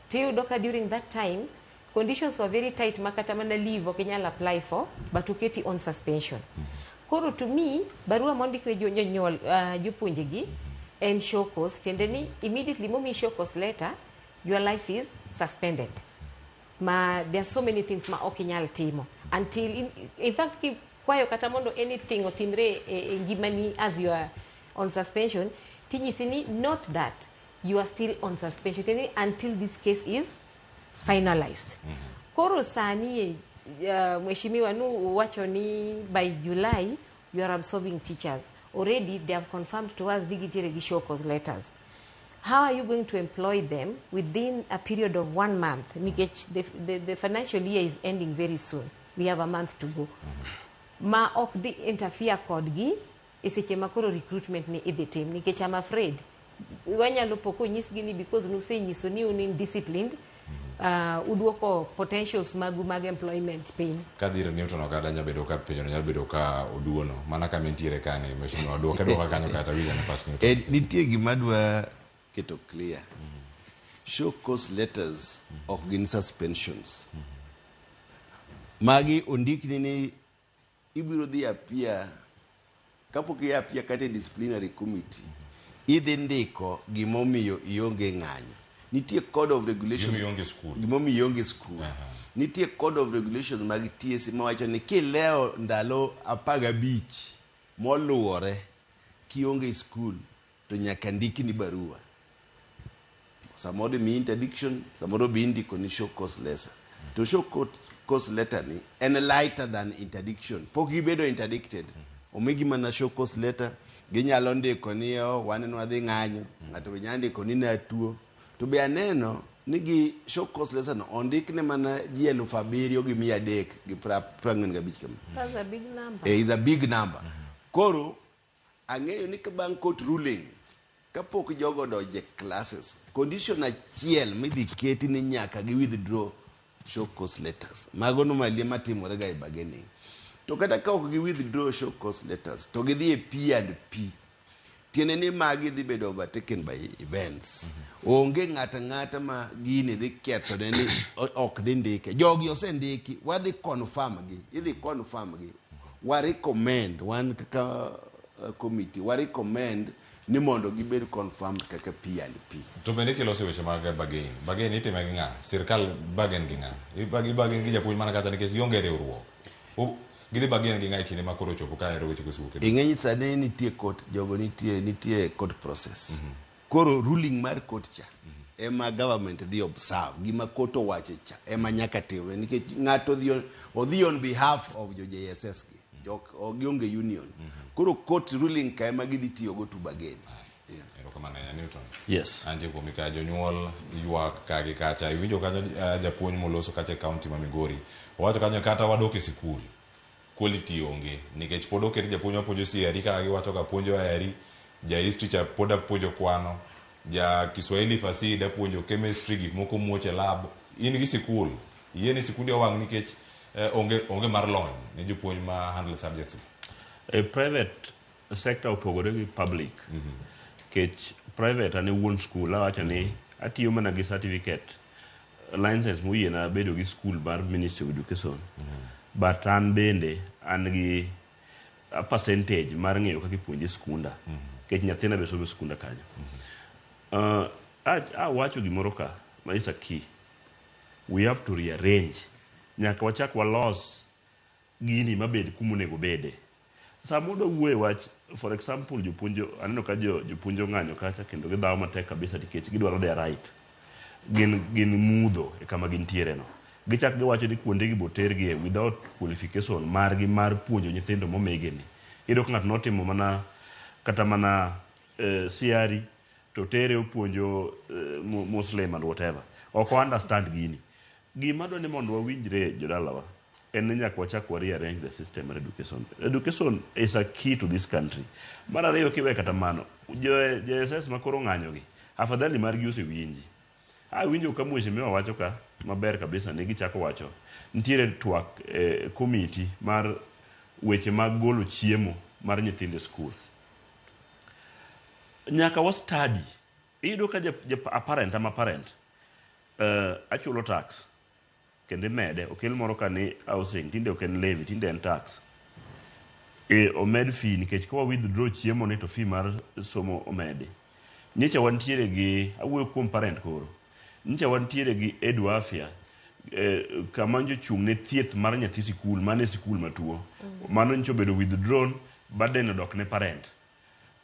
Tiyudo ka during that time conditions were very tight makata mana leave ok inyal apply for but uketi on suspension. Koro to me barua mondikre jonyuol jopuonje gi en show cause tiende ni immediately momi show cause letter your life is suspended. There are so many things ma ok inyal timo until in fact kwayo kata mondo anything otimre e ngimani as you are on suspension tinyisi ni not that you are still on suspension until this case is finalized. Koro sani mheshimiwa nu wacho ni by July you are absorbing teachers. Already they have confirmed to us digitally show cause letters. How are you going to employ them within a period of 1 month? The financial year is ending very soon. We have a month to go. Ma ok di interfere kodgi eseche makoro recruitment ni idhi tim. Nikech I'm afraid wanyalo poko nyisgi ni because nuse nyiso ni unin disciplined uduoko potentials mag employment piny. Kadhira ni utono kada nyabedo ka penjo nyabedo ka oduono mana ka mentiere kane mheshimiwa duoka kanyo kata wija na pass ni. Nitie gima dwa keto clear. Show cause letters ok gin suspensions. Magi ondikni ni ibiro dhi apia kapok ya apia kata disciplinary committee idhi ndiko gimomiyo ionge ng'anyo. Nitie code of regulations gimomiyo ionge school. Nitie code of regulations mag TSC mawacho ni kileo ndalo 15 moluwore kionge school to nyaka ndikni barua. Samoro mi interdiction, samoro bi indiko ni show cause letter. To show cause letter ni en lighter than interdiction. Pok gibedo interdicted. Omigi mana show cause letter ginyalo ndiko ni waneno wadhi ng'anyo, ng'ato be nyandiko ni natuo. To be aneno ni gi show cause letter no ondikne mana ji 7,345 kama. That's a big number. Is a big number. Koro ang'eyo ni ka bang court ruling kapok jogo doje classes condition achiel midhi keti ni nyaka gi withdraw show cause letters. Mago no malie matimore ga e bargaining. To kata ka ok gi withdraw show cause letters to gidhi e P&P. Tiene ni magi dhi bedo overtaken by events. Onge ng'ata ma gini dhi ketho ne ni ok dhi ndike. Jogi osendiki, wadhi confirm gi. Idhi confirm gi. Wa recommend one kaka committee, wa recommend ni mondo gibed confirmed kaka P&P. To bende kilose weche mag bargain. Bargain itime gi ng'a? Sirkal bargain gi ng'a? Bargain gi japuonj mana kata nikech ionge riwruok. Gidhi bargain gi ng'a kinde makoro chopo ka ero weche kusuke. Ing'eny sane nitie court, jogo nitie court process. Koro ruling mar court cha ema government dhi observe gima court owacho cha ema nyaka timre nikech ng'ato odhi on behalf of jo JSS gi. Gionge union. Koro court ruling ka ema gidhi tiyo go to bargain. kamano ya Newton. Yes. Anje kuom ka jonyuol ywak kagi kacha iwinjo kanyo japuonj moloso kacha kaunti ma Migori. Owacho kanyo kata wadok e sikul quality onge nikech pod oket japuonj mapuonjo CRE kaka giwacho ka puonjo ARE, ja history cha pod puonjo kwano, ja Kiswahili fasihi da puonjo chemistry gik moko muoch e lab. In gi sikul yieni sikundi owang' nikech onge mar lony ne jopuonj ma handle subjects. Private sector opogore gi public. Kech private ane wuon school awacho ni atiyo mana gi certificate license moyiena bedo gi school mar Ministry of Education. But an bende an gi a percentage mar ng'eyo kaka ipuonje skunda. Kech nyathina be somo skunda kanyo. Awacho gimoro ka ma is a key. We have to rearrange. Nyaka wachak walos gini mabed kumonego bede. Samudo wuoye wach, for example, jopuonjo, aneno ka jopuonjo ng'anyo kacha kendo gidhawo matek kabisa nikech gidwaro their right. Gin mudho e kama gintiere no. Gichak giwacho ni kuondegi botergi without qualification margi mar puonjo nyithindo momegeni. Iyudo ka ng'ato notimo mana kata mana CRE to tere opuonjo Muslim and whatever. Ok understand gini. Gima dwani mondo wawinjre jodalawa en ni nyaka wachak wa rearrange the system mar education. Education is a key to this country. Mar ariyo kiwe kata mano, JSS makoro ng'anyogi, afadhali margi osewinji. Winjo ka mheshimiwa wacho ka maber kabisa ni gichako wacho. Nitiere twak committee mar weche mag golo chiemo mar nyithindo school. Nyaka wa study. Iyudo ka ama parent achulo tax kende mede okel moro ka ni housing tinde oken levy tinde en tax omed fee nikech kwa withdraw chiemo ne to fee mar somo omedi. Nyicha wantiere gi awuoyo kuom parent koro. Nyicha wantiere gi Edu Afya kama jochung' ne thieth mar nyathi sikul mane sikul matuo. Mano nyicho bedo withdrawn burden odok ne parent.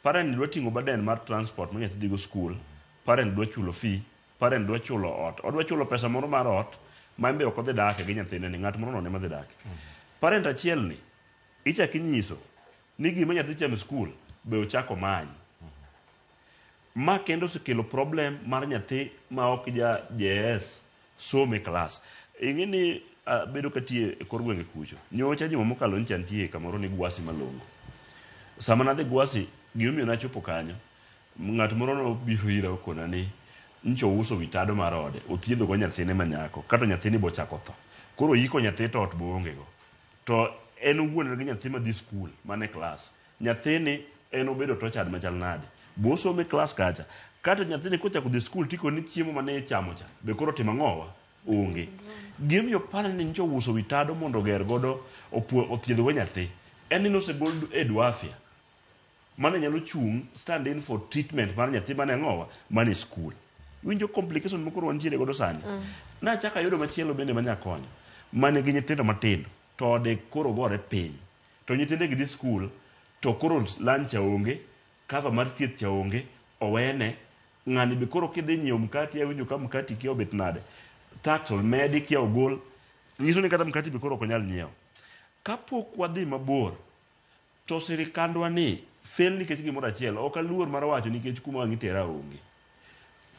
Parent dwa ting'o burden mar transport ma nyathi dhigo school. Parent dwa chulo fee. Parent dwa chulo ot. Odwa chulo pesa moro mar ot ma imbe ok odhi dak gi nyathine ni ng'at moro no ne ma dhi dak. Parent achiel ni ichak inyiso ni gima nyathi cham school be ochako many. Ma kendo sekelo problem mar nyathi ma ok ja JS some class. Ing'eni bedo katie kor gwenge kucho. Nyocha juma mokalo ncha ntie kamoro ni Gwasi Malongo. Sama nadhi Gwasi gimomiyo nachopo kanyo. Ng'at moro no biro ira okona ni ncho uso vitado mar ode othiedho go nyathine manyako kata nyathini bo chako tho. Koro yiko nyathi to ot boonge go. To en wuon gi nyathi ma dhi school mane class. Nyathini en obedo tochad machal nade. Bo some class kacha. Kata nyathini kochako dhi school tiko ni chiemo mane chamo cha. Be koro timo ng'owa onge. Gimiyo parent ni ncho uso vitado mondo ger godo othiedho go nyathi. En no se gol Edu Afya. Mane nyalo chung stand in for treatment mar nyathi mane ng'owa mane school. Winjo complication mokoro wantiere godo sani. Na chaka yudo machielo bende manya konyo. Mane gi nyithindo matindo to ode koro gore piny. To nyithinde gi dhi school to koro lunch onge, cover mar thieth cha onge, owene ng'ani be koro kidhi nyiewo mkati winjo ka mkati kia obet nade. Tax medi kia ogol. Nyiso ni kata mkati be koro ok nyal nyiewo. Kapok wadhi mabor to sirikandwa ni fail nikech gimoro achiel ok aluor mar wacho nikech kuma wang'i tera onge.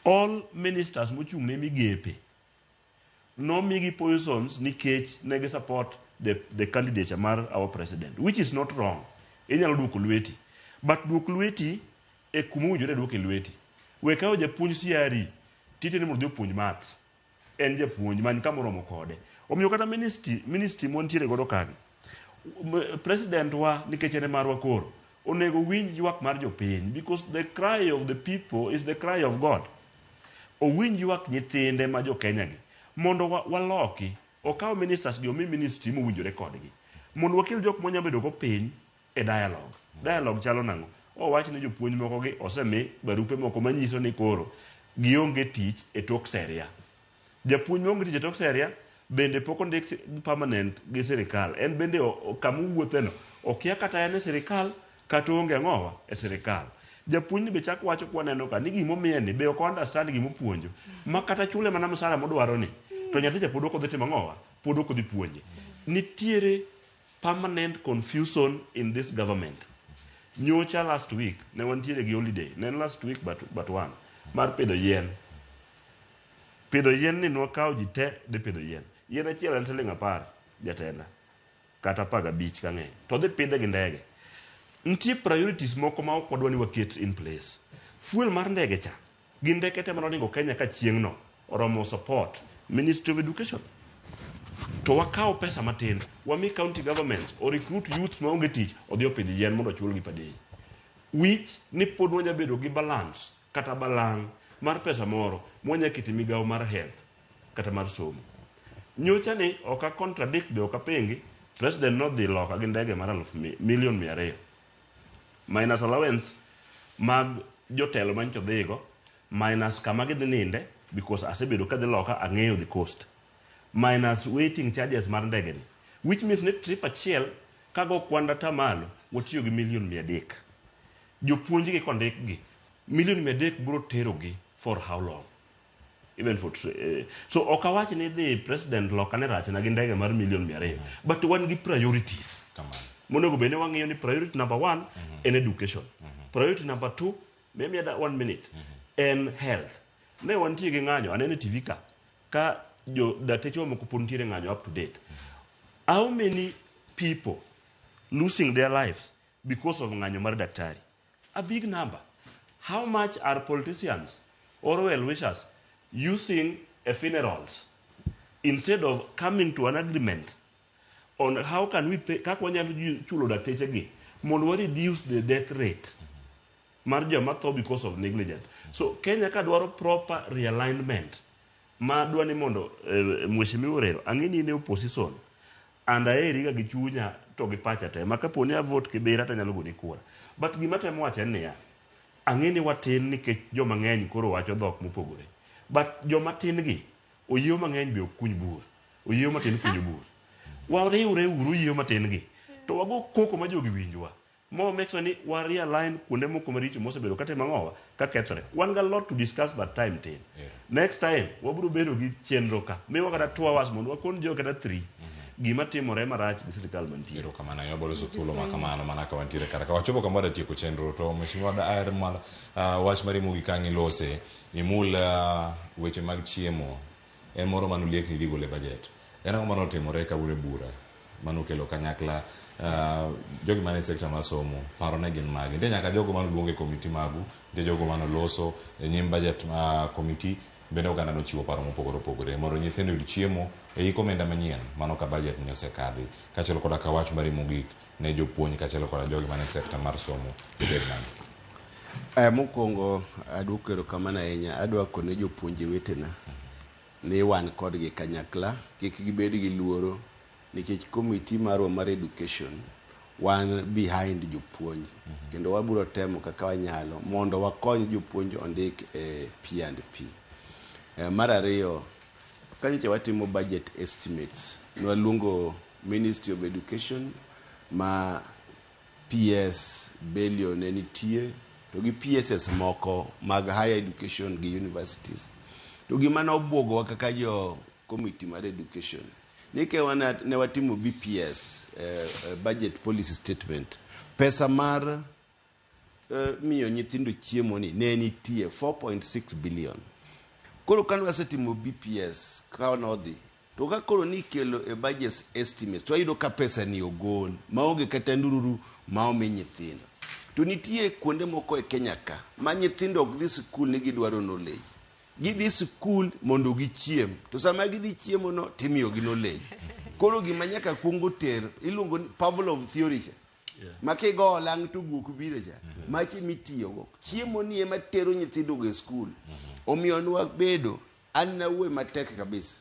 All ministers mochung' ne migepe no migi positions nikech negi support the candidature mar our president, which is not wrong. Inyalo duoko lweti, but duok lweti e kuma ujore duoke lweti. We kawo japuonj CRE tite ni mondo jopuonj maths en japuonj man kamoromo kode. Omiyo kata ministry montiere godo kagi president wa nikech ene marwa koro onego winj ywak mar jopiny, because the cry of the people is the cry of God. Owinj ywak nyithinde ma jo Kenya gi mondo waloki okaw ministers gi omi ministry mowinjore kodgi mondo wakel jok monyalo bedo go piny e dialogue chalo nango. Owach ni jopuonj moko gi osemi barupe moko manyiso ni koro gionge tich e tok seria. Japuonj monge tich e tok seria bende pok ondik permanent gi sirikal. En bende kama wuotheno okia kata en e sirikal kata onge ng'owa e sirikal. Japuonj be chak wacho kwa neno ka ni gimomiye ni be ok understand gimopuonjo ma kata chule mana msara modwaro ni to nyathi ja pod ok odhi timo ng'owa, pod ok odhi puonje. Nitiere permanent confusion in this government. Nyocha last week ne wantiere gi holiday, ne last week but one mar pidho yien. Pidho yien ni nwakawo ji te dhi pidho yien. Yien achiel en siling 10 jatenda kata 15 kang'eny. To dhi pidhe gi ndege. Nitie priorities moko ma ok wadwa ni waket in place. Fuel mar ndege cha gi ndeke te manoringo Kenya ka chieng'no oromo support Ministry of Education. To wakawo pesa matin, wami county governments o recruit youth maonge tich odhi opidh yien mondo ochulgi padei. Which ni pod wanya bedo gi balance kata balang' mar pesa moro mwanya kiti migawo mar health kata mar somo. Nyocha ni oka contradict be oka pengi, president nodhi loka gi ndege mar million 200 minus allowance mag jotelo mancho dhigo minus kama gidhi ninde because asebedo kadhi loka ang'eyo the cost minus waiting charges mar ndege ni, which means ni trip achiel kago kwanda tamalo watiyo gi million 300. Jopuonji gi kondik gi million 300 bro tero gi for how long? Even for so okawach ni the president loka ne rach na gi ndege mar million 200 but wan gi priorities. Monego bene wang'iyo ni priority number 1 en education. Priority number 2, maybe that 1 minute, en health. Ne wantie gi ng'anyo anene TV ka jo dakteche moko puntiere ng'anyo up to date. How many people losing their lives because of ng'anyo mar daktari? A big number. How much are politicians or well-wishers using funerals instead of coming to an agreement on how can we pay, kak wanyalo chulo dakteche gi mondo we reduce the death rate mar joma tho because of negligence. So Kenya ka dwaro proper realignment ma dwani mondo Mheshimiwa Orero ang'ini ne opposition and aeri ga gi chunya to gi pacha te makaponi a vote kibira ta nyalo goni kura, but gima temo wacho en niya, ang'ini watin nikech joma ng'eny koro wacho dhok mopogore, but joma tin gi oyieyo mang'eny be okuny bur, oyieyo matin kunyo bur. Wariwre uru yieyo matin gi to wago koko ma jogi winjwa mo make sure ni wa realign kuonde moko maricho mosebedo kata mang'owa ka kethre. Wan ga lot to discuss but time tin. Next time wabiro bedo gi chenro ka miwa kata 2 hours mondo wakon jo kata 3 gima timore marach gi sirikal mantiere. Ero kamano yo bolo so thuolo ma kamano mana ka wantiere kara ka wachopo kamoro tieko chenro to Mheshimiwa daer mal wach mari mugi kangi lose imul weche mag chiemo en moro manuliek ni digo le budget. Era mano timore ka bure bura mano kelo kanyakla jogi mane sekta ma somo paro na gin magi de nyaka jogo mano luonge committee magu de jogo mano loso nyim budget committee bende oganda no chiwo paro mopogore mondo nyithindo yud chiemo e iko menda manyien mano ka budget ni osekadhi kachelo koda ka wach mari mogik ne jopuonj kachelo koda jogi mane sekta mar somo bed man. Mokwongo adwokero kamano ahinya adwa kone jopuonje wetena ni wan kodgi kanyakla kik gibed gi luoro nikech committee marwa mar education wan behind jopuonj kendo wabiro temo kaka wanyalo mondo wakony jopuonj ondik P&P. Mar ariyo kanyo watimo budget estimates nwaluongo Ministry of Education ma PS billion nitie to gi PSS moko mag higher education gi universities to gima nobwogowa kaka jo committee mar education nike ne watimo BPS budget policy statement pesa mar miyo nyithindo chiemo ni ne nitie 4.6 billion. Koro kan wasetimo BPS ka nodhi to ka koro ni kelo e budget estimates to ayudo ka pesa ni ogol maonge kata ndururu maomi nyithindo to nitie kuonde moko e Kenya ka ma nyithindo ok dhi skul ni gidwaro knowledge. Gidhi skul mondo gichiem to sama gidhi chiemo no timiyo gi knowledge. Koro gima nyaka kuongo ter iluongo ni Pavlov theory cha makigo lang to guok biro cha machi mitiyogo chiemo ni ema tero nyithindo go skul. Omiyo nwa bedo an na uwe matek kabisa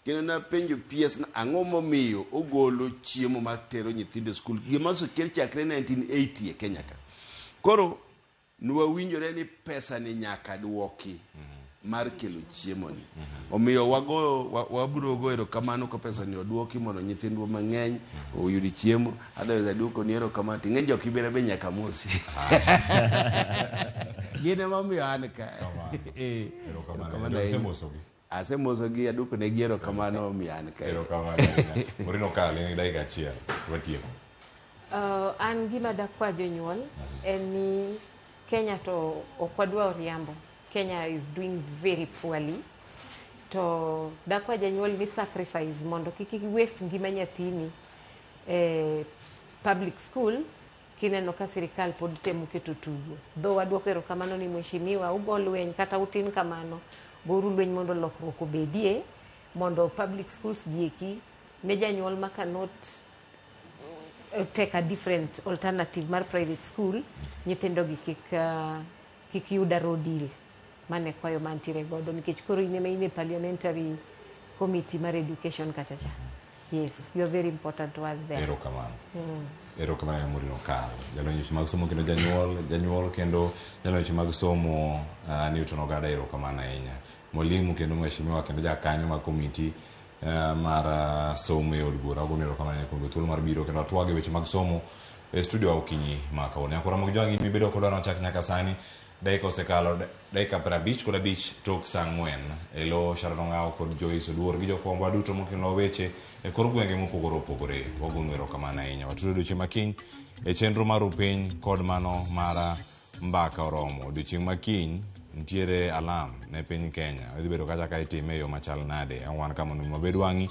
kendo na penjo PS na ang'o momiyo ogolo chiemo matero nyithindo skul gima osekel chakre 1980 e Kenya ka. Koro nwa winjore ni pesa ni nyaka duoki mar kelo chiemo ni. Omiyo wabiro goero kamano ka pesa ni oduoki mondo nyithindwa mang'eny oyudi chiemo. Otherwise aduoko ni ero kama ting'e jok ibere be nyaka mosi. Gine mamiyo an ka. Ero kamano asemosogi aduoko ne giero kamano miyo an ka. Ero kamano. Morino kale ni dakika achiel watieko. An gima dakwa jonyuol en ni Kenya to okwadwa oriambo. Kenya is doing very poorly. To dakwa janyuol ni sacrifice mondo kiki waste ngima nyathini public school kineno ka sirikal pod temo keto tugo. Dho wadwoko erokamano ni mheshimiwa ugo lweny kata utin kamano goru lweny mondo lokruok obedie mondo public schools gieki ne janyuol ma cannot take a different alternative mar private school nyithindo gi kik yuda rodil mane kwayo mantiere godo nikech koro ine parliamentary committee mar education kachacha. Yes, you are very important to us there. Erokamano. Erokamano ya Murino Kal. Jalonyi mag somo kendo janyuol kendo jalonyi mag somo Newton Ogada erokamano ahinya. Mwalimu kendo mheshimiwa kendo jakanyo mag committee mar somo e od bura ogo erokamano kuom thuolo mar biro kendo atwage weche mag somo e studio Okinyi ma kawuono. Akora mag jogi mibedo kod dwaro chak nyaka sani. Dakika osekalo dakika 55 tok saa 4 elo Sharon Ngao kod Joyce Oduor gi jofwambo waduto mokelo weche e kor gwenge mopogore opogore. Wagono erokamano ahinya. Watudo odiochieng' makiny e chenro mar upiny kod mano mar mbaka oromo. Odiochieng' makiny ntiere alam ne piny Kenya. Idhi bedo kacha ka itime e yo machal nade. Wan kama onego wabed wang'i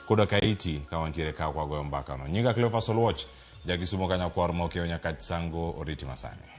koda ka iti ka wantiere ka kwagoyo mbaka no. Nyinga Cleophas Oluoch jakisumo kanyakwar mokeo nyaka sango oriti masani.